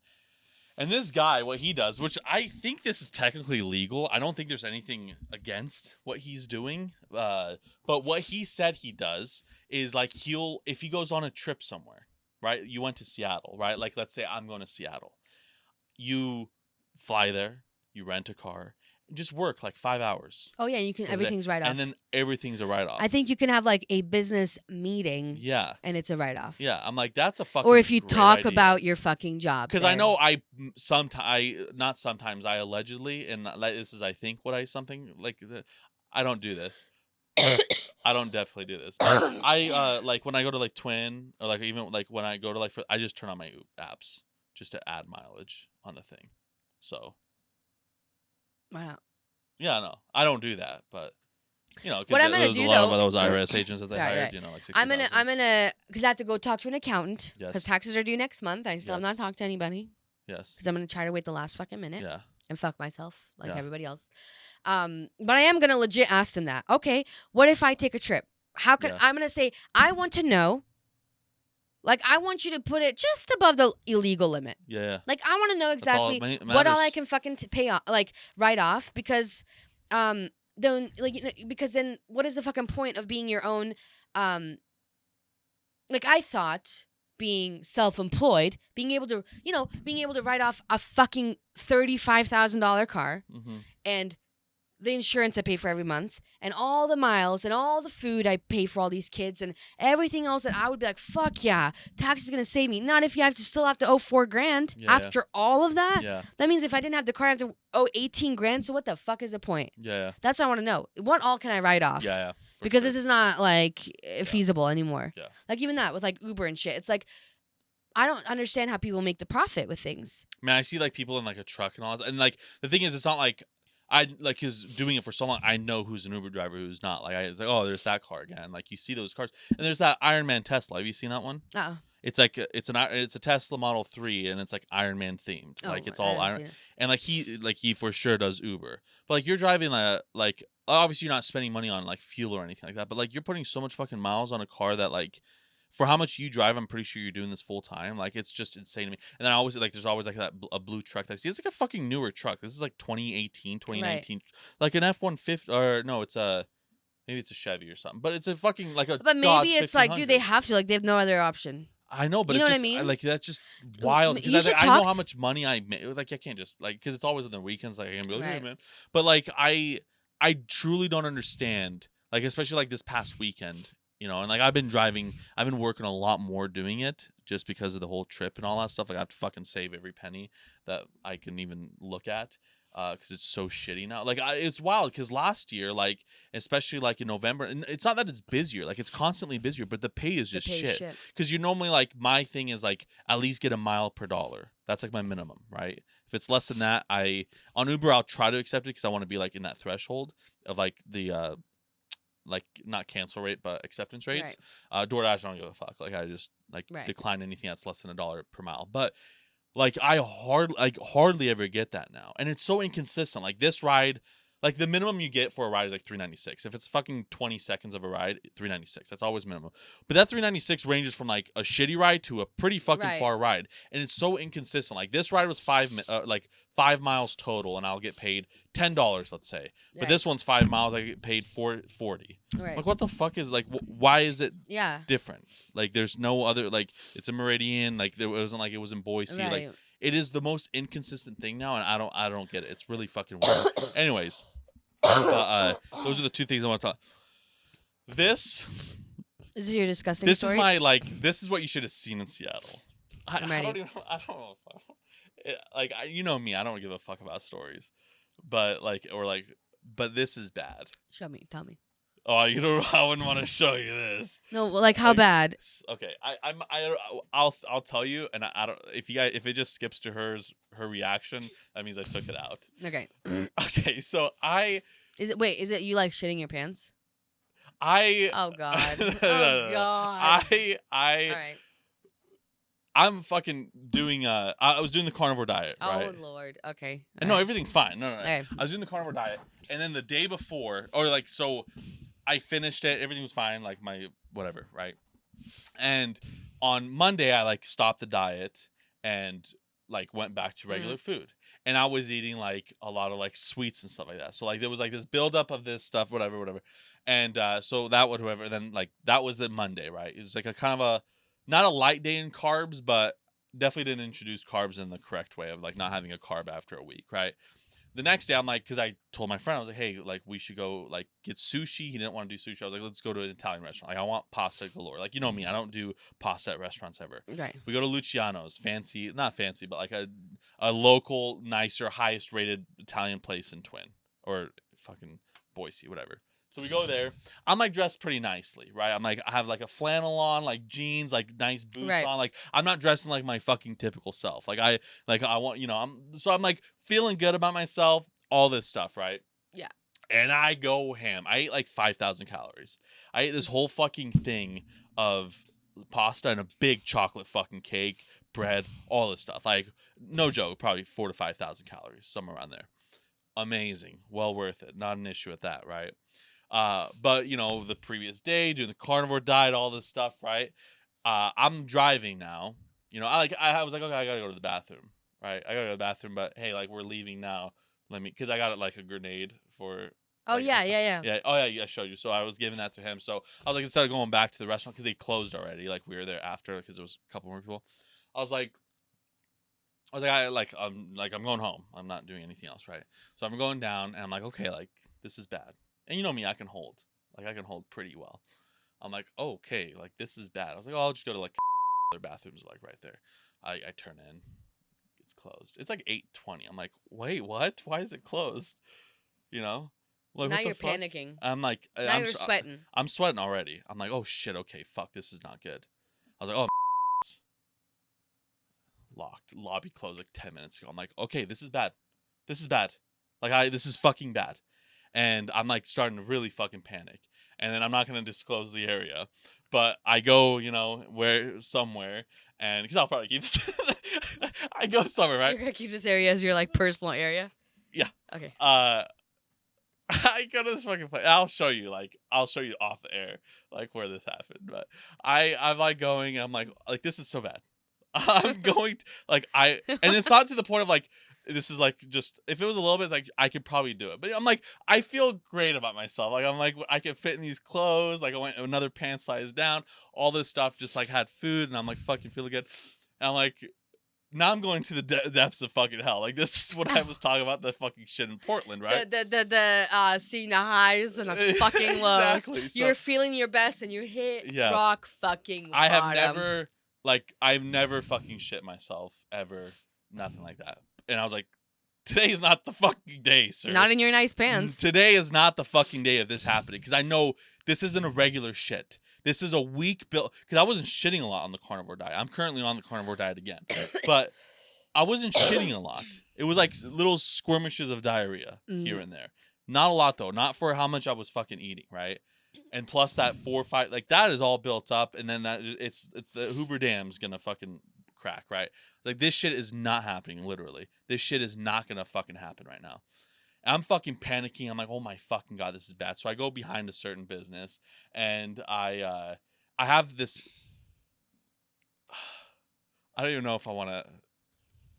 And this guy, what he does, which I think this is technically legal. I don't think there's anything against what he's doing. But what he said he does is like if he goes on a trip somewhere, right? You went to Seattle, right? Like let's say I'm going to Seattle. You fly there, you rent a car, and just work like 5 hours. Oh yeah, you can. Everything's write off. And then everything's a write off. I think you can have like a business meeting. Yeah. And it's a write off. Yeah, I'm like that's a fucking. Or if you great talk idea. about your fucking job. Because I know I allegedly, and this is I think what I something like I don't do this. I don't definitely do this. But I like when I go to like Twin or like even like when I go to like I just turn on my apps just to add mileage on the thing. So. Wow. Yeah, no, I don't do that, but. You know, what I'm gonna there's do a lot though, of those IRS agents that they hired, right. you know, like 60, I'm gonna, because I have to go talk to an accountant, Yes. because taxes are due next month. I still have Yes. not talked to anybody, Yes. because I'm gonna try to wait the last fucking minute, Yeah. and fuck myself like Yeah. everybody else. But I am gonna legit ask them that. Okay, what if I take a trip? How can Yeah. I'm gonna say I want to know. Like I want you to put it just above the illegal limit. Yeah. Like I want to know That's all exactly it what all I matters. can fucking pay off, like write off, because then like because then what is the fucking point of being your own like I thought being self-employed, being able to write off a fucking $35,000 car Mm-hmm. and the insurance I pay for every month and all the miles and all the food I pay for all these kids and everything else that I would be like, fuck yeah, tax is gonna save me. Not if you still have to owe $4,000 Yeah. after all of that. Yeah. That means if I didn't have the car, I have to owe $18,000. So what the fuck is the point? Yeah. That's what I want to know. What all can I write off? Yeah. Because this is not like feasible anymore. Yeah. Like even that with like Uber and shit. It's like I don't understand how people make the profit with things. Man, I see like people in like a truck and all that, and like the thing is, it's not like I like because doing it for so long, I know who's an Uber driver, who's not. Like it's like, oh, there's that car again. Like you see those cars, and there's that Iron Man Tesla. Have you seen that one? It's like it's a Tesla Model 3, and it's like Iron Man themed. Like it's all Iron. And like he for sure does Uber. But like you're driving like obviously you're not spending money on like fuel or anything like that. But like you're putting so much fucking miles on a car that like. For how much you drive, I'm pretty sure you're doing this full time. Like it's just insane to me. And then I always like there's always like a blue truck that I see. It's like a fucking newer truck. This is like 2018, 2019, Right. like an F-150 or no, it's a maybe it's a Chevy or something. But it's a fucking like a. But maybe Dodge it's like, dude, they 1500. have to. Like they have no other option. I know, but You know it's what I just mean? like that's just wild You because should I know talk how to- much money I make. Like I can't just like because it's always on the weekends. Like I can be like, hey Right. man, but like I truly don't understand. Like especially like this past weekend. You know, and like I've been working a lot more doing it just because of the whole trip and all that stuff. Like I have to fucking save every penny that I can even look at because it's so shitty now. Like it's wild because last year, like especially like in November, and it's not that it's busier, like it's constantly busier, but the pay is just shit. Because you're normally like my thing is like at least get a mile per dollar. That's like my minimum, right? If it's less than that, on Uber I'll try to accept it because I want to be like in that threshold of like the like not cancel rate but acceptance rates. DoorDash I don't give a fuck. Like I just like decline anything that's less than $1 per mile. But like I hardly ever get that now, and it's so inconsistent. Like this ride, Like the minimum you get for a ride is like $3.96. If it's fucking 20 seconds of a ride, $3.96. That's always minimum. But that $3.96 ranges from like a shitty ride to a pretty fucking Right. far ride, and it's so inconsistent. Like this ride was 5 miles total, and I'll get paid $10, let's say. But Right. this one's 5 miles, I get paid $40. Right. Like what the fuck is like? Why is it Yeah. different? Like there's no other like it's a Meridian. Like there wasn't like it was in Boise. Right. Like it is the most inconsistent thing now, and I don't get it. It's really fucking weird. Anyways. Those are the two things I want to talk. This is your disgusting This story? is my like. This is what you should have seen in Seattle. I'm ready. I don't know. You know me. I don't give a fuck about stories, but but this is bad. Show me. Tell me. Oh, you don't. I wouldn't want to show you this. No, like how Like, bad? Okay, I'll tell you, and I don't. If it just skips to her reaction, that means I took it out. Okay. Okay, so Is it you like shitting your pants? Oh God. No, Oh no. God. All I right. I'm fucking doing I was doing the carnivore diet, right? Oh Lord. Okay. And no, everything's fine. No. Okay. I was doing the carnivore diet, and then the day before, or like so, I finished it. Everything was fine, like my whatever, right? And on Monday, I like stopped the diet and like went back to regular food. And I was eating like a lot of like sweets and stuff like that. So like there was like this buildup of this stuff, whatever. And so that would whatever. Then like that was the Monday, right? It was like a kind of a not a light day in carbs, but definitely didn't introduce carbs in the correct way of like not having a carb after a week, right? The next day, I'm like, because I told my friend, I was like, hey, like we should go like get sushi. He didn't want to do sushi. I was like, let's go to an Italian restaurant. Like I want pasta galore. Like you know me, I don't do pasta at restaurants ever. Right. We go to Luciano's, not fancy, but like a local, nicer, highest rated Italian place in Twin or fucking Boise, whatever. So we go there. I'm like dressed pretty nicely, right? I'm like I have like a flannel on, like jeans, like nice boots Right. on. Like I'm not dressing like my fucking typical self. Like I want, I'm like feeling good about myself, all this stuff, right? Yeah. And I go ham. I ate like 5,000 calories. I ate this whole fucking thing of pasta and a big chocolate fucking cake, bread, all this stuff. Like no joke, probably 4,000 to 5,000 calories, somewhere around there. Amazing, well worth it. Not an issue with that, right? But the previous day doing the carnivore diet, all this stuff, right? I'm driving now. I was like, okay, I gotta go to the bathroom, right? I gotta go to the bathroom, but hey, like we're leaving now. Because I got like a grenade for. Oh like, yeah. Yeah. Oh yeah, I showed you. So I was giving that to him. So I was like, instead of going back to the restaurant because they closed already, like we were there after because there was a couple more people. I was like, I'm going home. I'm not doing anything else, right? So I'm going down, and I'm like, okay, like this is bad. And you know me, I can hold pretty well. I'm like, oh, okay, like this is bad. I was like, oh, I'll just go to like their bathrooms, like right there. I turn in, it's closed. It's like 8:20. I'm like, wait, what? Why is it closed? Like Now what the you're fuck? panicking. I'm like, Now you're sweating. I'm sweating already. I'm like, oh shit, okay, fuck, this is not good. I was like, oh, locked, lobby closed like 10 minutes ago. I'm like, okay, this is bad. This is bad. This is fucking bad. And I'm like starting to really fucking panic. And then I'm not gonna disclose the area, but I go, somewhere, and because I'll probably keep this. I go somewhere, right? You're gonna keep this area as your like personal area. Yeah. Okay. I go to this fucking place. I'll show you off the air, like where this happened. But I'm like going. I'm like this is so bad. I'm going to, and it's not to the point of like this is like just if it was a little bit like I could probably do it, but I'm like I feel great about myself. Like I'm like I can fit in these clothes. Like I went another pant size down. All this stuff just like had food, and I'm like fucking feeling good. And I'm like now I'm going to the depths of fucking hell. Like this is what I was talking about, the fuking shit in Portland, right? The seeing the highs and the fucking lows. Exactly. You're feeling your best and you hit rock fucking I have bottom. I've never fucking shit myself ever. Nothing like that. And I was like, today is not the fucking day, sir. Not in your nice pants. Today is not the fucking day of this happening. Because I know this isn't a regular shit. This is a weak build. Because I wasn't shitting a lot on the carnivore diet. I'm currently on the carnivore diet again. But I wasn't shitting a lot. It was like little skirmishes of diarrhea here and there. Not a lot, though. Not for how much I was fucking eating, right? And plus that 4 or 5, like that is all built up. And then that it's the Hoover Dam's gonna fucking crack, right? Like this shit is not happening, literally. This shit is not gonna fucking happen right now. And I'm fucking panicking. I'm like, oh my fucking God, this is bad. So I go behind a certain business, and I have this. I don't even know if I want to.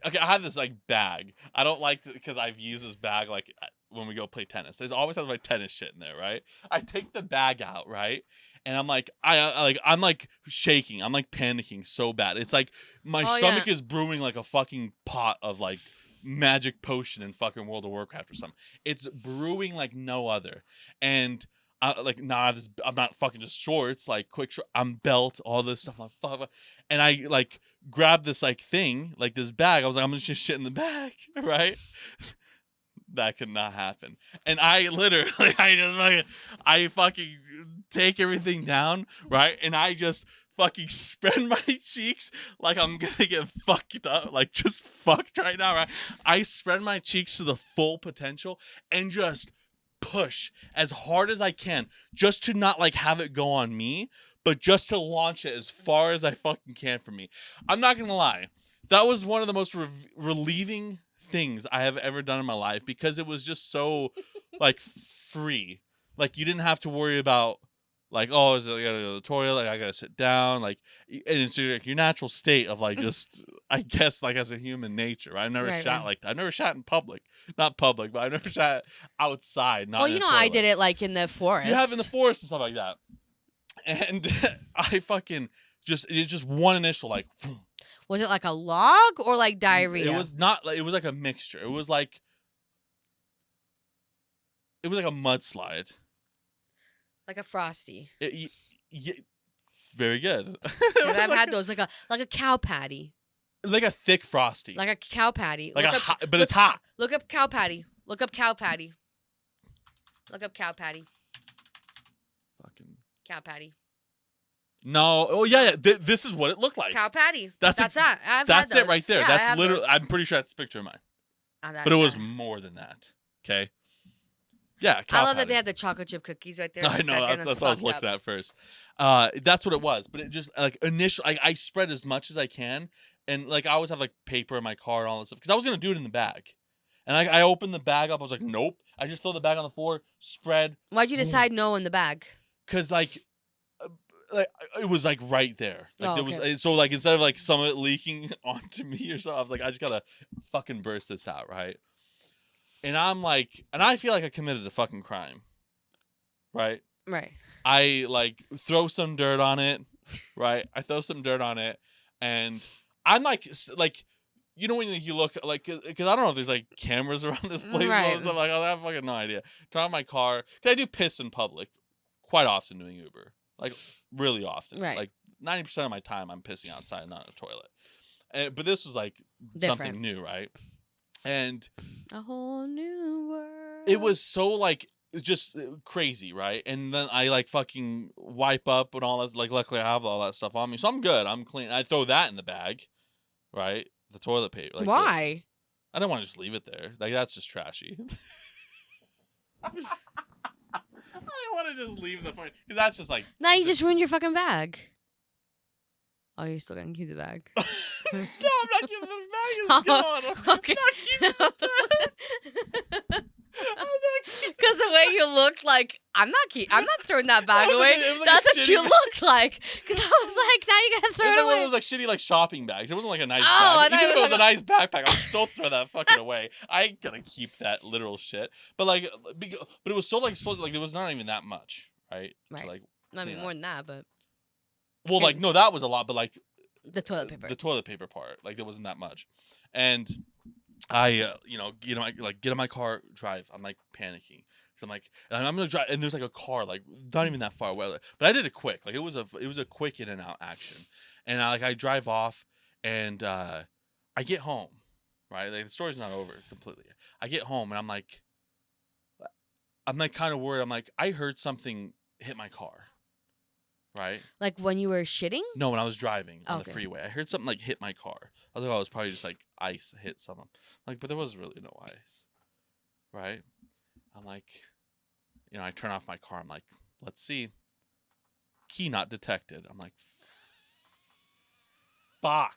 Okay, I have this like bag. I don't like to because I've used this bag like when we go play tennis. There's always has my tennis shit in there, right? I take the bag out, right? And I'm like, I'm like shaking. I'm like panicking so bad. It's like my Oh stomach yeah. is brewing like a fucking pot of like magic potion in fucking World of Warcraft or something. It's brewing like no other. And like now I have this. I'm not fucking just shorts, like quick short. I'm belt, all this stuff. I'm like, fuck, fuck. And I like grab this like thing, like this bag. I was like, I'm just shit in the bag, right? That could not happen. And I literally, I fucking take everything down, right? And I just fucking spread my cheeks like I'm gonna get fucked up, like just fucked right now, right? I spread my cheeks to the full potential and just push as hard as I can just to not like have it go on me, but just to launch it as far as I fucking can from me. I'm not gonna lie. That was one of the most relieving things I have ever done in my life because it was just so like free. Like you didn't have to worry about like, oh, is it I gotta go to the toilet? Like, I gotta sit down. Like, and it's like your natural state of like just, I guess, like as a human nature. Right? I've never Right, shot right. like that. I've never shot in public, not public, but I've never shot outside, Well, not in you a know, I did toilet. it like in the forest. You have in the forest and stuff like that, and I fucking it's just one initial like. Was it like a log or like diarrhea? It was not. It was like a mixture. It was like a mudslide. like a frosty. Very good. Because I've had those like a cow patty, like a thick frosty. like a cow patty. Like Look a up, hot, but it's hot. Look up cow patty. Look up cow patty. Look up cow patty. Fucking Cow patty. no. Oh yeah. This is what it looked like. Cow patty. That's that. I've That's had it right those. there. Yeah, I That's have literally. those. I'm pretty sure that's a picture of mine. Oh, But it was yeah. more than that. Okay. Yeah. I Cow love that patty. they had the chocolate chip cookies right there. I know that's what I was looking at first. That's what it was. But it just like initially, I spread as much as I can, and like I always have like paper in my car and all this stuff because I was gonna do it in the bag, and I opened the bag up. I was like, nope. I just throw the bag on the floor, spread. Why'd you decide no in the bag? Cause like it was like right there. Like Oh, there was okay. so like instead of like some of it leaking onto me or something, I was like, I just gotta fucking burst this out, right? And I'm like, and I feel like I committed a fucking crime, right? Right. I like throw some dirt on it, right? I throw some dirt on it, and I'm like you know when you look like because I don't know if there's like cameras around this place and all Right. this stuff. Like I have fucking no idea. Turn on my car because I do piss in public quite often doing Uber, like really often. Right. Like 90% of my time I'm pissing outside, not in a toilet. But this was like Different. something new, right? And A whole new world. it was so like just crazy, right? And then I like fucking wipe up and all that. Like luckily I have all that stuff on me, so I'm good. I'm clean. I throw that in the bag, right? The toilet paper. Like Why? I don't want to just leave it there. Like that's just trashy. I didn't want to just leave the point because that's just like. Now you just ruined your fucking bag. Oh, you're still gonna keep the bag. No, I'm not giving this bag. It's gone. Okay. I'm not keeping the bag. Because the way you looked, like I'm not throwing that bag It was away. like it was like That's a what you shitty- looked like. Because I was like, now you gotta It throw was it like one of away. those like shitty like shopping bags. It wasn't like a nice Oh, I bag. thought Even if it it was was a like nice backpack, I'd still throw that fucking away. I ain't gonna keep that literal shit. But like, but it was so like supposed like there was not even that much, right? Right. To, like, I mean, yeah. more than that, but well, like no, that was a lot, but like the toilet paper. the toilet paper part, like there wasn't that much. And I, get in my car, drive. I'm like panicking. So I'm like, and I'm gonna drive, and there's like a car, like not even that far away. But I did it quick. Like it was a quick in and out action. And I drive off, and I get home, right? Like the story's not over completely. I get home, and I'm like kind of worried. I'm like, I heard something hit my car, right? Like when you were shitting? No, when I was driving on the Okay. freeway, I heard something like hit my car. I thought it was probably just like ice hit something. Like, but there was really no ice, right? I'm like, I turn off my car. I'm like, let's see. Key not detected. I'm like, fuck.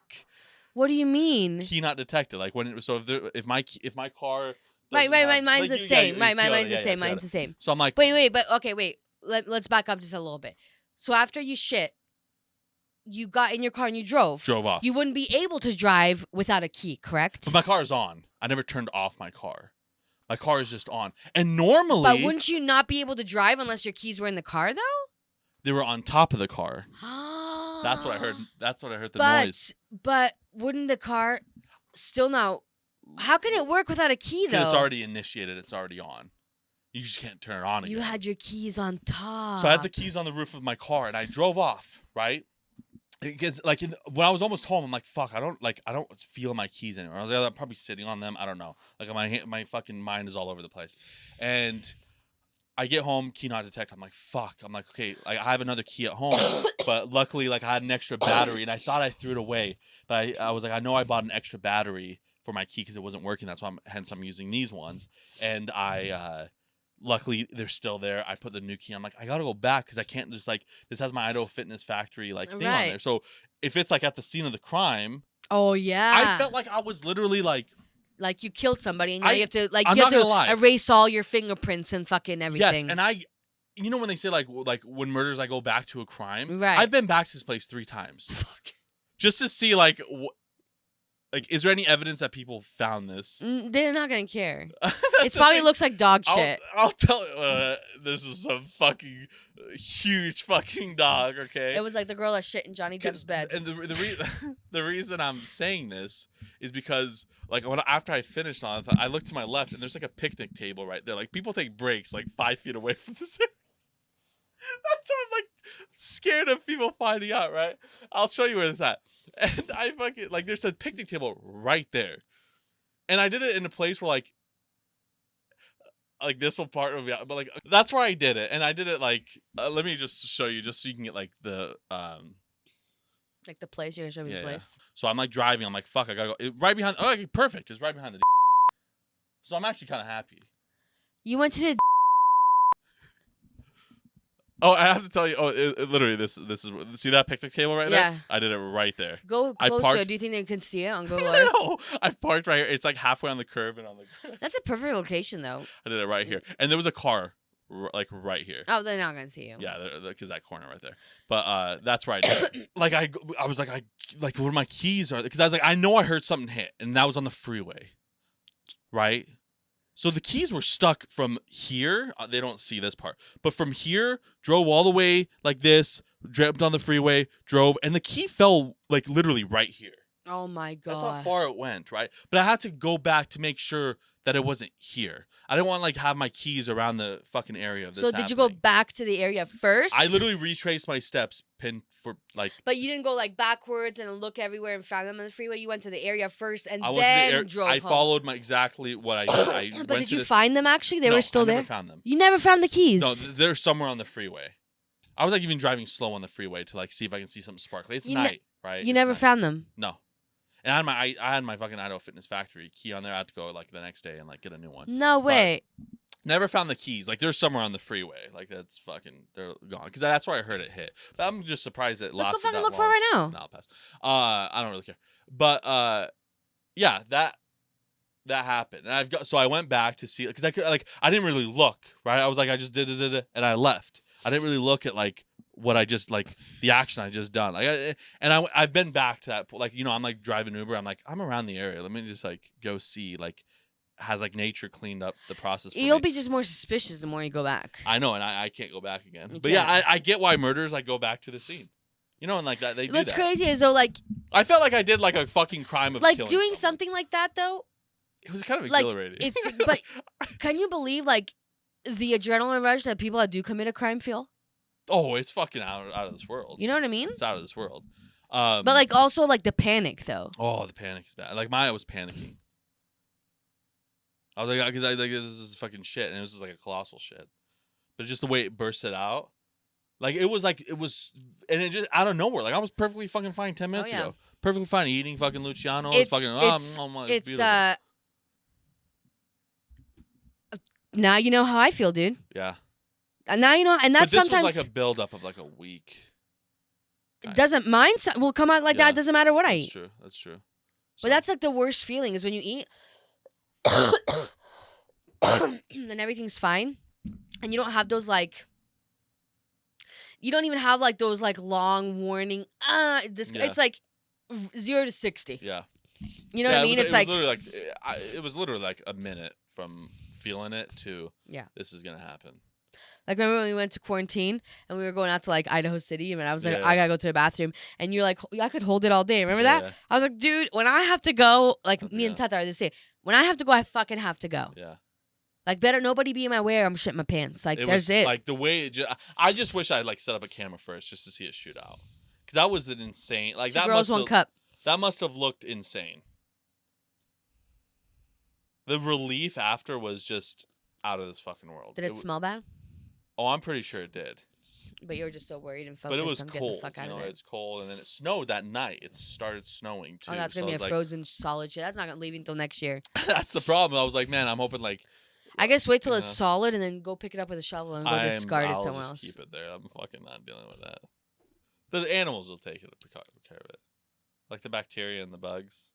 What do you mean? Key not detected. Like when it was so if my car Right. doesn't have- Mine's like, the you- yeah, same. you- Right. Toyota, Mine's the yeah, same. Toyota. Mine's the same. So I'm like, Wait. But okay. Wait. Let's back up just a little bit. So after you shit, you got in your car and you drove. drove off. You wouldn't be able to drive without a key, correct? But my car is on. I never turned off my car. My car is just on. And normally, But wouldn't you not be able to drive unless your keys were in the car, though? they were on top of the car. That's what I heard. That's what I heard. The noise. But wouldn't the car still not? How can it work without a key, though? Because it's already initiated. It's already on. You just can't turn it on again. You had your keys on top. So I had the keys on the roof of my car, and I drove off. Right. Because when I was almost home, I'm like, fuck, I don't feel my keys anymore. I was like, I'm probably sitting on them. I don't know. Like my fucking mind is all over the place. And I get home, key not detect. I'm like, fuck. I'm like, okay, like, I have another key at home, but luckily, like, I had an extra battery, and I thought I threw it away. But I was like, I know I bought an extra battery for my key because it wasn't working. That's why I'm using these ones. And luckily they're still there. I put the new key. I'm like, I gotta go back because I can't just like this has my Idaho Fitness Factory like thing on there. So if it's like at the scene of the crime, oh yeah, I felt like I was literally like you killed somebody and now you have to like I'm you have not to gonna lie. erase all your fingerprints and fucking everything. Yes, and you know when they say like when murders I go back to a crime, right? I've been back to this place 3 times Fuck. Just to see like is there any evidence that people found this? They're not gonna care. It probably looks like dog shit. I'll tell this is some fucking huge fucking dog, okay? It was like the girl that shit in Johnny Depp's bed. And the reason I'm saying this is because like after I finished on it, I looked to my left and there's like a picnic table right there. Like people take breaks like 5 feet away from this area. That's why I'm like scared of people finding out, right? I'll show you where it's at. And I fucking like there's a picnic table right there. And I did it in a place where like this will part of it, but like that's where I did it. And I did it like let me just show you just so you can get like the like the place, you're gonna show me the place. Yeah. So I'm like driving, I'm like fuck, I gotta go right behind okay, perfect. It's right behind the so I'm actually kinda happy. You went to the Oh, I have to tell you. Oh, literally, this is see that picnic table right there? I did it right there. Go closer. Do you think they can see it on Google Earth? No, I parked right here. It's like halfway on the curb and on the. That's a perfect location, though. I did it right here, and there was a car like right here. Oh, they're not gonna see you. Yeah, because that corner right there. But that's where I did it. Like I was like what are my keys are? Because I was like I know I heard something hit, and that was on the freeway, right? So the keys were stuck from here. They don't see this part. But from here, drove all the way like this, jumped on the freeway, drove, and the key fell like literally right here. Oh my God. That's how far it went, right? But I had to go back to make sure that it wasn't here. I didn't want to like have my keys around the fucking area of this. So did you go back to the area first? I literally retraced my steps, pinned for like. But you didn't go like backwards and look everywhere and found them on the freeway. You went to the area first and I then drove home. I followed exactly what I did. But did you find them actually? They were still there? I never found them. You never found the keys? No, they're somewhere on the freeway. I was like even driving slow on the freeway to like see if I can see something sparkly. It's night, right? You never found them? No. And I had my fucking Idaho Fitness Factory key on there. I had to go like the next day and like get a new one. No way. But never found the keys. Like they're somewhere on the freeway. Like that's fucking they're gone. Because that's where I heard it hit. But I'm just surprised it lasted that long. Let's go fucking look for it right now. No, I'll pass. I don't really care. But yeah, that happened. And I went back to see because I didn't really look, right? I was like I just did it and I left. I didn't really look at like what I just like the action I just done. Like I've been back to that point. Like, you know, I'm like driving Uber. I'm like, I'm around the area. Let me just like go see like has like nature cleaned up the process for You'll me. be just more suspicious the more you go back. I know, and I can't go back again. But yeah, I get why murderers like go back to the scene. You know, and like that they do What's that. crazy is though, like I felt like I did like a fucking crime of like killing doing someone. something like that though. It was kind of Like exhilarating. but can you believe like the adrenaline rush that people that do commit a crime feel? Oh, it's fucking out of this world. You know what I mean? It's out of this world. But like also like the panic though. Oh, the panic is bad. Like Maya was panicking. I was like, because I like this is fucking shit, and it was just like a colossal shit. But just the way it bursted out, like it was, and it just out of nowhere. Like I was perfectly fucking fine 10 minutes ago, perfectly fine eating fucking Luciano. It's now you know how I feel, dude. Yeah. And now you know, and that's but this sometimes was like a buildup of like a week. It doesn't mine will come out like that. It doesn't matter what I eat. That's true. But that's like the worst feeling is when you eat. and everything's fine, and you don't have those like. You don't even have like those like long warning. It's like 0 to 60. Yeah. You know what I mean? It was literally like it was literally like a minute from feeling it to this is gonna happen. Like, remember when we went to quarantine and we were going out to like Idaho City, and I was like, I gotta go to the bathroom, and you're like, I could hold it all day. Remember that? I was like, dude, when I have to go, like me and Tata are the same. When I have to go, I fucking have to go. Yeah. Like, better nobody be in my way, or I'm shitting my pants. Like, there's it. Like the way I just wish I like set up a camera first just to see it shoot out, because that was an insane. Like 2 girls, 1 cup. That must have looked insane. The relief after was just out of this fucking world. Did it smell bad? Oh, I'm pretty sure it did. But you were just so worried and focused. But it was on cold. The fuck out of it. It's cold, and then it snowed that night. It started snowing too. Oh, that's gonna be a frozen solid shit. That's not gonna leave until next year. That's the problem. I was like, man, I'm hoping like. I guess wait till it's solid and then go pick it up with a shovel and go discard it somewhere else. Keep it there. I'm fucking not dealing with that. The animals will take care of it, like the bacteria and the bugs.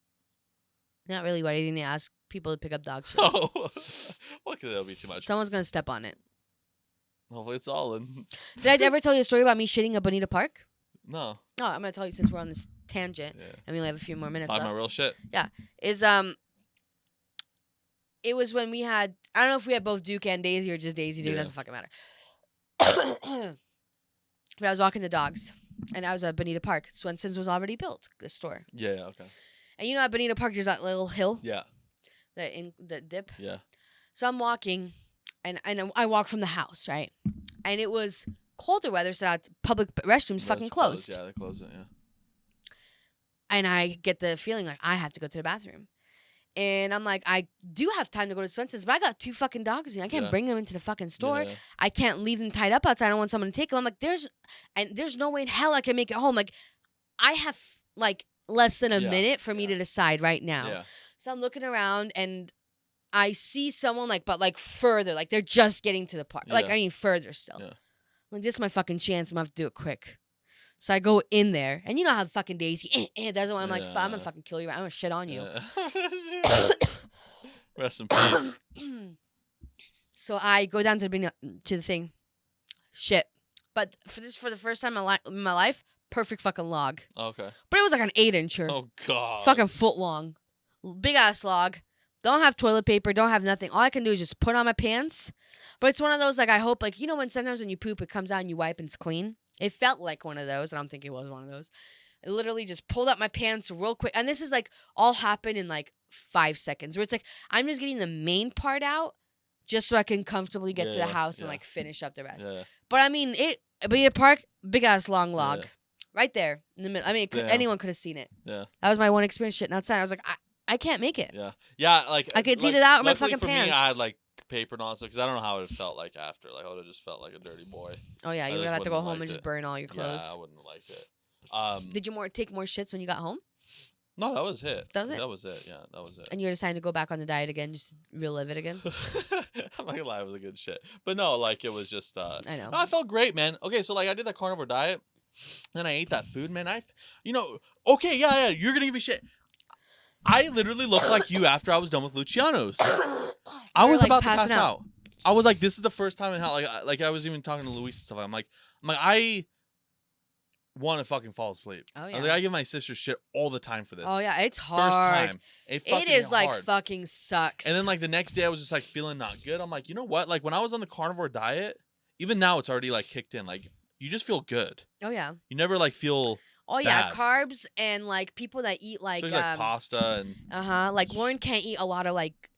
Not really. Why do you think they ask people to pick up dog shit? Oh, well, because it'll be too much. Someone's gonna step on it. Hopefully it's all in. Did I ever tell you a story about me shitting at Bonita Park? No. No, I'm gonna tell you since we're on this tangent and we only have a few more minutes left. My real shit. Yeah, it was when we had. I don't know if we had both Duke and Daisy or just Daisy. Duke doesn't fucking matter. But I was walking the dogs, and I was at Bonita Park. Swenson's was already built. The store. Yeah. Okay. And you know at Bonita Park there's that little hill. Yeah. The dip. Yeah. So I'm walking, and I walk from the house, right? And it was colder weather, so that public restrooms fucking closed. Yeah, they closed it. Yeah. And I get the feeling like I have to go to the bathroom. And I'm like, I do have time to go to Swenson's, but I got 2 fucking dogs and I can't bring them into the fucking store. Yeah. I can't leave them tied up outside. I don't want someone to take them. I'm like, there's no way in hell I can make it home. Like, I have like less than a minute for me to decide right now. Yeah. So I'm looking around and I see someone like further, like they're just getting to the park. Yeah. Like, I mean, further still. Yeah. Like, this is my fucking chance. I'm gonna have to do it quick. So I go in there, and you know how fucking Daisy doesn't want. I'm like, I'm gonna fucking kill you. I'm gonna shit on you. Rest in peace. So I go down to the thing, shit. But for the first time in my life, perfect fucking log. Okay. But it was like an 8-incher. Oh god. Fucking foot long, big ass log. Don't have toilet paper. Don't have nothing. All I can do is just put on my pants. But it's one of those like I hope like you know when sometimes when you poop it comes out and you wipe and it's clean. It felt like one of those. I don't think it was one of those. I literally just pulled up my pants real quick. And this is like all happened in like 5 seconds. Where it's like I'm just getting the main part out just so I can comfortably get to the house and like finish up the rest. Yeah. But I mean, Bonita Park, big ass long log. Right there in the middle. I mean, anyone could have seen it. Yeah. That was my one experience shitting outside. I was like, I can't make it. Yeah. Yeah, like it's either that or my fucking for pants. Me, I had like paper and all that stuff because I don't know how it felt like after. Like I would have just felt like a dirty boy. Oh yeah, you would have to go home and just burn all your clothes. Yeah, I wouldn't have liked it. Did you take more shits when you got home? No, that was it. That was it? That was it, yeah. That was it. And you're deciding to go back on the diet again, just relive it again? I'm not gonna lie, it was a good shit. But no, like it was just I know. No, I felt great, man. Okay, so like I did that carnivore diet, and I ate that food, man. Okay, yeah, you're gonna give me shit. I literally looked like you after I was done with Luciano's. I was about to pass out. I was like, this is the first time in how like I was even talking to Luis and stuff. I'm like, I want to fucking fall asleep. Oh yeah. I give my sister shit all the time for this. Oh yeah, it's hard. First time. It is like hard. fucking sucks. And then like the next day I was just like feeling not good. I'm like, you know what? Like when I was on the carnivore diet, even now it's already like kicked in. Like you just feel good. Oh yeah. You never like feel Oh yeah, carbs and like people that eat like pasta and like Lauren can't eat a lot of like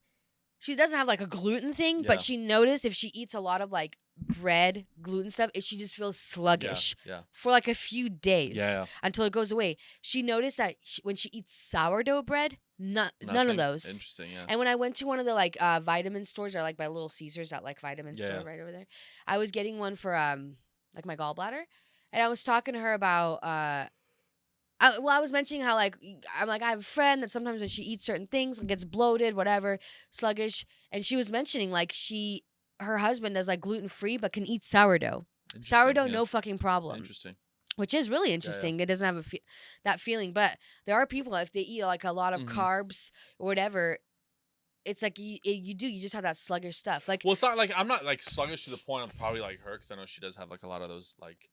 she doesn't have like a gluten thing, but she noticed if she eats a lot of like bread, gluten stuff, she just feels sluggish for like a few days until it goes away. She noticed that when she eats sourdough bread, none of those. Interesting, yeah. And when I went to one of the like vitamin stores or like by Little Caesars, that like vitamin store right over there, I was getting one for like my gallbladder, and I was talking to her about I was mentioning how like I'm like I have a friend that sometimes when she eats certain things gets bloated, whatever, sluggish, and she was mentioning like her husband does like gluten free but can eat sourdough. Sourdough, no fucking problem. Interesting. Which is really interesting. It doesn't have that feeling, but there are people if they eat like a lot of carbs or whatever, it's like you just have that sluggish stuff. Like, Well, it's not like I'm not like sluggish to the point of probably like her, because I know she does have like a lot of those like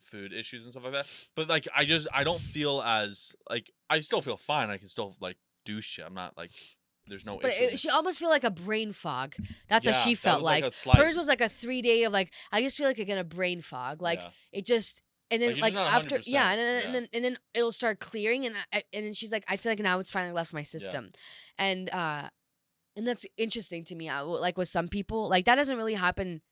food issues and stuff like that. But like I don't feel as like I still feel fine. I can still like do shit. I'm not like there's no but issue. she almost feel like a brain fog. That's what Yeah, she that felt was like like. a slight. Hers was like a 3 day of like I just feel like I get a brain fog. Like Yeah. it just. And then Like, you're like just not after 100%. yeah, and then, Yeah. and then it'll start clearing, and and then she's like, I feel like now it's finally left my Yeah. system, and that's interesting to me. Like with some people, like that doesn't really happen.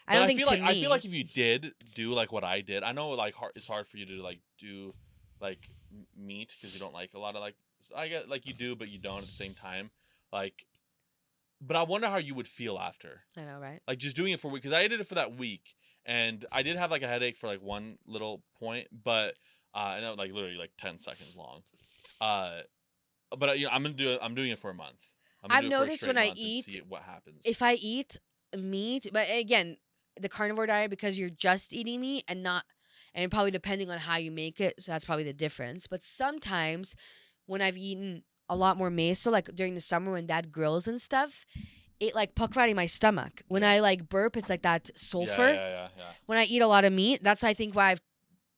I But don't I think feel to like me. I feel like if you did do like what I did, I know like it's hard for you to like do like meat because you don't like a lot of like I get like you do but you don't at the same time. Like, but I wonder how you would feel after. I know, right? Like just doing it for a week, because I did it for that week and I did have like a headache for like one little point, but and that was like literally like 10 seconds long. But you know, I'm doing it for a month. I'm gonna I've do it for a noticed straight when I month and eat, see what happens. if I eat meat, but again, the carnivore diet, because you're just eating meat and not, and probably depending on how you make it, so that's probably the difference. But sometimes when I've eaten a lot more meso, like during the summer when Dad grills and stuff, it like pucker out in my stomach. When Yeah. I like burp, it's like that sulfur. Yeah. When I eat a lot of meat, that's I think why I've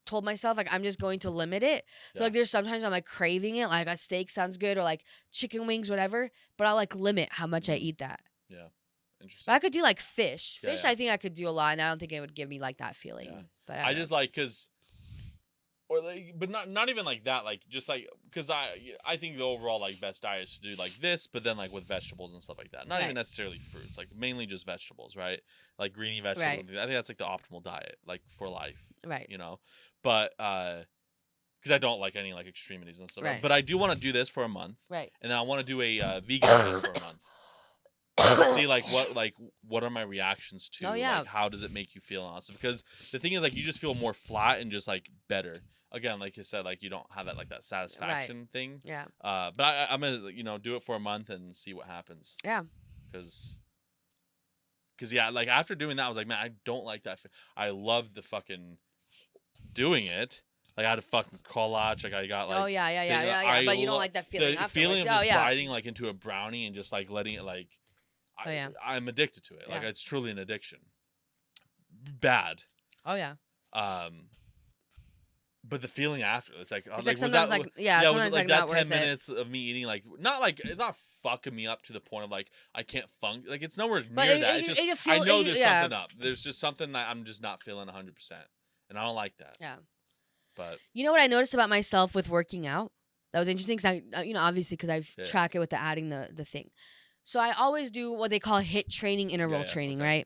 told myself like I'm just going to limit it. So Yeah. like there's sometimes I'm like craving it, like a steak sounds good, or like chicken wings, whatever. But I'll like limit how much I eat that. Yeah. Interesting. But I could do like fish. Yeah, Fish, yeah. I think I could do a lot, and I don't think it would give me like that feeling. Yeah. But I just like because, or like, but not even like that. Like just like because I think the overall like best diet is to do like this, but then like with vegetables and stuff like that. Not even necessarily fruits. Like mainly just vegetables, right? Like greeny vegetables. Right. I think that's like the optimal diet, like for life. Right. You know, but because I don't like any like extremities and stuff. Right. But I do want to do this for a month, Right. and then I want to do a vegan meal for a month. To see like what are my reactions to like how does it make you feel and all that stuff. Because the thing is like you just feel more flat and just like better. Again, like you said, like you don't have that satisfaction thing. Yeah. But I'm gonna do it for a month and see what happens. Yeah. Because yeah, like after doing that, I was like, man, I don't like that. I love the fucking doing it. Like I had a fucking collage. Like I got like yeah. But you don't like that feeling. The afterwards. feeling of just biting like into a brownie and just like letting it like. I'm addicted to it. Yeah. Like it's truly an addiction. Bad. Oh yeah. But the feeling after, it's like It's like sometimes was that like sometimes was it like not that worth 10 minutes of me eating like not like it's not fucking me up to the point of like I can't function. Like it's nowhere near that. It's just I know there's something up. There's just something that I'm just not feeling 100%, and I don't like that. Yeah. But you know what I noticed about myself with working out? That was interesting because obviously because I've tracked it with the adding the thing. So I always do what they call HIIT training, interval training, right?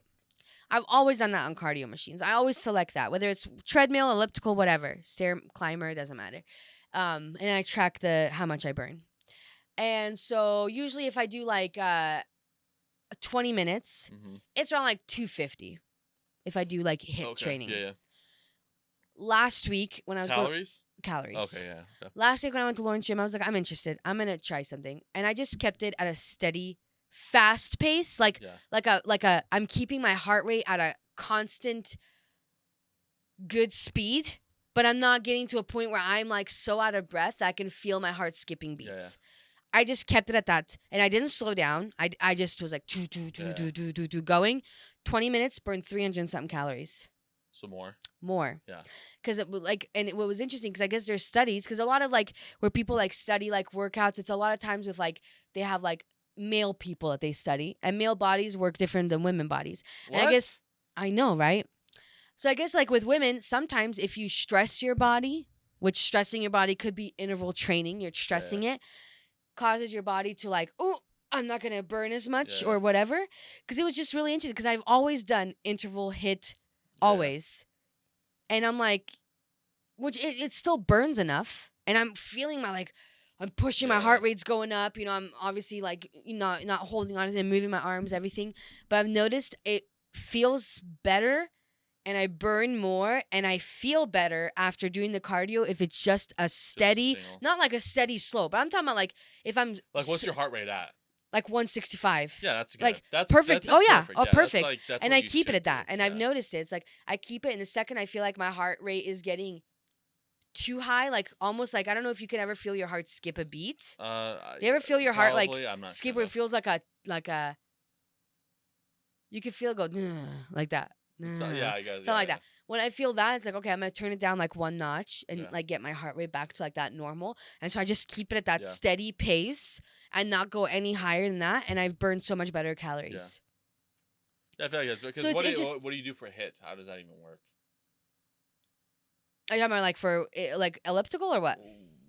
I've always done that on cardio machines. I always select that, whether it's treadmill, elliptical, whatever, stair climber, it doesn't matter. And I track how much I burn. And so usually if I do like 20 minutes, it's around like 250. If I do like HIIT training. Yeah. Last week when I was calories. Okay, yeah. Okay. Last week when I went to Lauren's gym, I was like, I'm interested. I'm gonna try something, and I just kept it at a steady, fast pace, like a. I'm keeping my heart rate at a constant, good speed, but I'm not getting to a point where I'm like so out of breath that I can feel my heart skipping beats. Yeah. I just kept it at that, and I didn't slow down. I just was like going. 20 minutes, burned 300 and something calories. So more. Yeah. Because what was interesting, because I guess there's studies, because a lot of like where people like study like workouts, it's a lot of times with like they have like male people that they study, and male bodies work different than women bodies. What? And I guess I know, right? So I guess like with women, sometimes if you stress your body, which stressing your body could be interval training, you're stressing it, causes your body to like, oh, I'm not gonna burn as much or whatever. Because it was just really interesting, because I've always done interval HIIT. Always. And I'm like, which it still burns enough. And I'm feeling I'm pushing my heart rate's going up. I'm obviously like, not holding on to them, moving my arms, everything. But I've noticed it feels better and I burn more and I feel better after doing the cardio if it's just a steady, not like a steady slope. But I'm talking about like if I'm. Like what's your heart rate at? Like 165. Yeah, that's good. Like that's perfect. That's perfect. That's and I keep it at that. And I've noticed it. It's like I keep it, and the second I feel like my heart rate is getting too high, like almost like I don't know if you can ever feel your heart skip a beat. Do you ever feel your heart like probably, I'm not skip sure where it though. feels like a you can feel it go like that. So, yeah, I guess. Something Yeah, like yeah, that. When I feel that, it's like, okay, I'm gonna turn it down like one notch and yeah, like get my heart rate back to like that normal. And so I just keep it at that yeah, steady pace and not go any higher than that. And I've burned so much better yeah. calories. Yeah, I feel like that's So because it's what do it just what do you do for HIIT? How does that even work? I talking about like for like elliptical or what?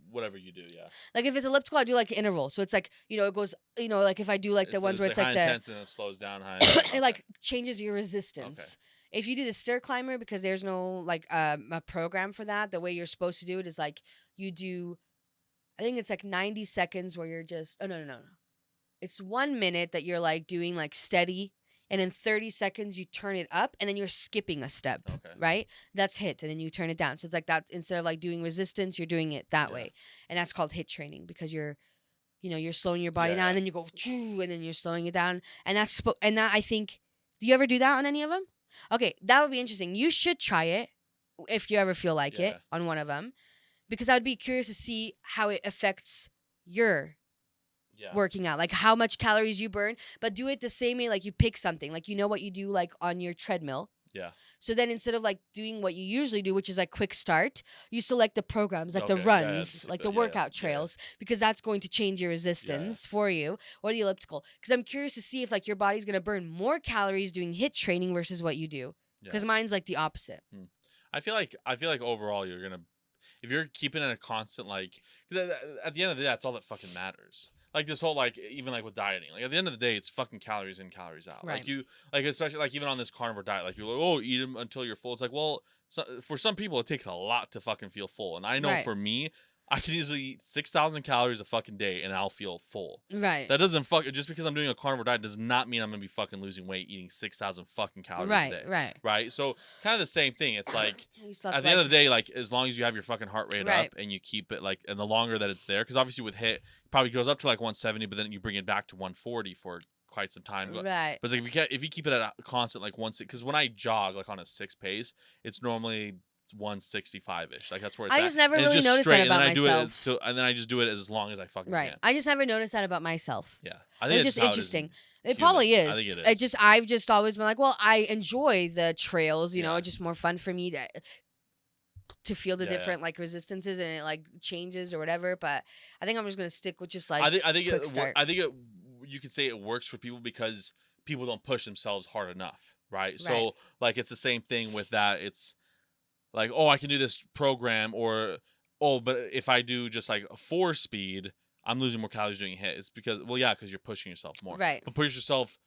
Whatever you do, yeah. Like if it's elliptical, I do like interval. So it's like it goes like if I do like the ones It's where like it's like high the intense and then it slows down. High intense. it Okay. like changes your Okay. resistance. If you do the stair climber, because there's no like a program for that, the way you're supposed to do it is like you do. I think it's like 90 seconds where you're just. Oh no. It's 1 minute that you're like doing like steady, and in 30 seconds you turn it up, and then you're skipping a step. Okay. Right? That's hit, and then you turn it down. So it's like that's instead of like doing resistance, you're doing it that Yeah. way, and that's called hit training because you're slowing your body Yeah, down, yeah. and then you go, and then you're slowing it down, and and that I think. Do you ever do that on any of them? Okay, that would be interesting. You should try it if you ever feel like Yeah. it on one of them, because I would be curious to see how it affects your Yeah. working out, like how much calories you burn. But do it the same way, like you pick something, like what you do, like on your treadmill. Yeah. So then instead of like doing what you usually do, which is like quick start, you select the programs, like the Okay. Yeah, yeah, runs, like the yeah, yeah, workout yeah, yeah. trails, because that's going to change your Yeah. resistance for you, or the elliptical. Because I'm curious to see if like your body's gonna burn more calories doing hit training versus what you do. Yeah. Because mine's like the opposite. I feel like overall you're gonna, if you're keeping it a constant, like 'cause at the end of the day that's all that fucking matters. Like this whole like even like with dieting, like at the end of the day it's fucking calories in, calories out. Right. Like you like especially like even on this carnivore diet, like people are like, oh, eat them until you're full. It's like, well, for some people it takes a lot to fucking feel full, and I know Right. for me I can easily eat 6,000 calories a fucking day and I'll feel full. Right. That doesn't just because I'm doing a carnivore diet does not mean I'm gonna be fucking losing weight eating 6,000 fucking calories a day. Right. Right. So kind of the same thing. It's like You still have at to, the end like- of the day, like as long as you have your fucking heart rate Right. up and you keep it like, and the longer that it's there, because obviously with HIIT, it probably goes up to like 170, but then you bring it back to 140 for quite some time. But Right. it's like if you keep it at a constant like because when I jog like on a 6 pace, it's normally 165 ish. Like that's where it's I at. just never And it's really just noticed straight, that and then about I do myself. and then I just do it as long as I fucking Right. can. I just never noticed that about myself. Yeah, I think It's just how it is in interesting. It humans. probably is. I think it is. I've just always been like, well, I enjoy the trails. Yeah. It's just more fun for me to feel the Yeah, yeah. different like resistances and it like changes or whatever. But I think I'm just gonna stick with just like I think quick start. you could say it works for people because people don't push themselves hard enough, right? Right. So like it's the same thing with that. It's like, oh, I can do this program, or oh, but if I do just like a 4-speed, I'm losing more calories doing HIIT. It's because because you're pushing yourself more. Right. But push yourself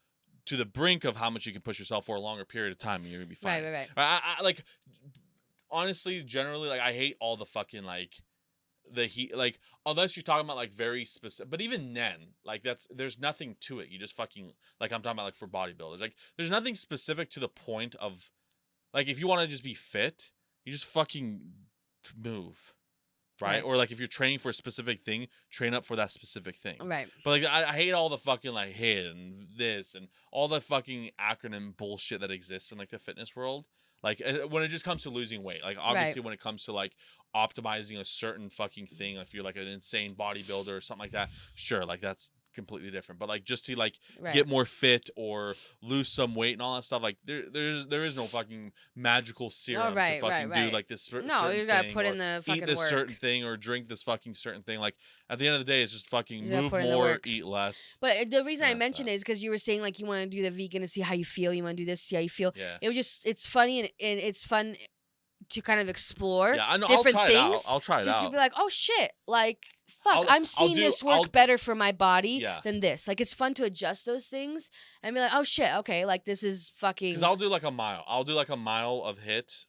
to the brink of how much you can push yourself for a longer period of time, and you're gonna be fine. Right. I like honestly, generally, like I hate all the fucking like the heat, like unless you're talking about like very specific, but even then like there's nothing to it. You just fucking, like I'm talking about like for bodybuilders, like there's nothing specific to the point of, like if you want to just be fit, you just fucking move, right? Or like if you're training for a specific thing, train up for that specific thing. Right. But like I hate all the fucking like HIIT and this and all the fucking acronym bullshit that exists in like the fitness world. Like when it just comes to losing weight, like obviously when it comes to like optimizing a certain fucking thing, if you're like an insane bodybuilder or something like that, sure, like that's completely different. But like just to like get more fit or lose some weight and all that stuff, like there is no fucking magical serum to fucking do like this certain you gotta thing, put or in the fucking eat this work. certain thing or drink this fucking certain thing. Like at the end of the day, it's just fucking You gotta move put in the more, work. eat less. But the reason I That's mentioned that. it is because you were saying like you want to do the vegan to see how you feel. You want to do this, see how you feel. Yeah. It was just it's funny and it's fun to kind of explore Yeah, I know. different I'll try things. it out. I'll try it just to out. be like, oh shit, like fuck, I'll I'm seeing this work better for my body Yeah. than this. Like it's fun to adjust those things and be like, oh shit, okay, like this is fucking. Because I'll do like a mile. I'll do like a mile of HIIT,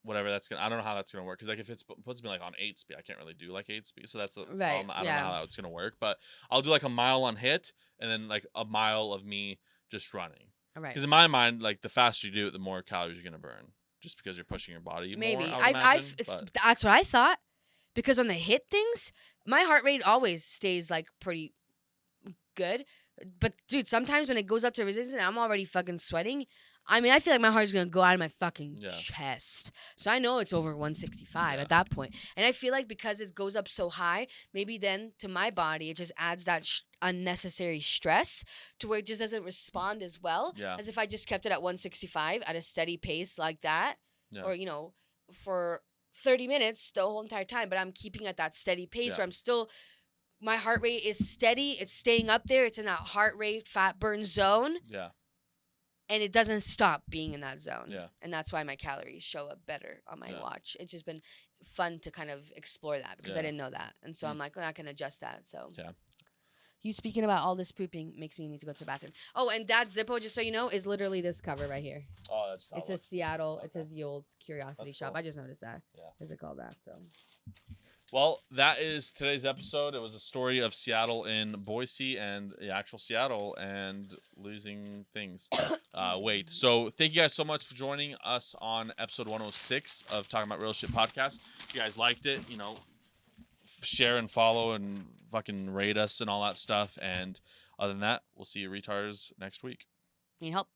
whatever that's gonna. I don't know how that's gonna work. Because like if it puts me like on 8-speed, I can't really do like 8-speed. So that's Right, I don't know how that's gonna work. But I'll do like a mile on HIIT and then like a mile of me just running. Right. Because in my mind, like the faster you do it, the more calories you're gonna burn. Just because you're pushing your body Maybe more. I would imagine, that's what I thought. Because on the HIIT things, my heart rate always stays like pretty good. But dude, sometimes when it goes up to resistance, I'm already fucking sweating. I mean, I feel like my heart's gonna go out of my fucking Yeah. chest. So I know it's over 165 Yeah. at that point. And I feel like because it goes up so high, maybe then to my body it just adds that unnecessary stress to where it just doesn't respond as well Yeah. as if I just kept it at 165 at a steady pace like that, Yeah. or for 30 minutes the whole entire time. But I'm keeping at that steady pace Yeah. where I'm still. My heart rate is steady. It's staying up there. It's in that heart rate fat burn zone. Yeah. And it doesn't stop being in that zone. Yeah. And that's why my calories show up better on my Yeah. watch. It's just been fun to kind of explore that because I Yeah. didn't know that. And so I'm like, well, I can adjust that. So Yeah. you speaking about all this pooping makes me need to go to the bathroom. Oh, and that Zippo, just so you know, is literally this cover right here. Oh, that's. It says Seattle. Okay. It says the old Curiosity That's Shop. cool. I just noticed that. Yeah. Is it called that? So. Well, that is today's episode. It was a story of Seattle in Boise and the actual Seattle and losing things, weight. So thank you guys so much for joining us on episode 106 of Talking About Real Shit podcast. If you guys liked it, share and follow and fucking rate us and all that stuff. And other than that, we'll see you retards next week. Need help?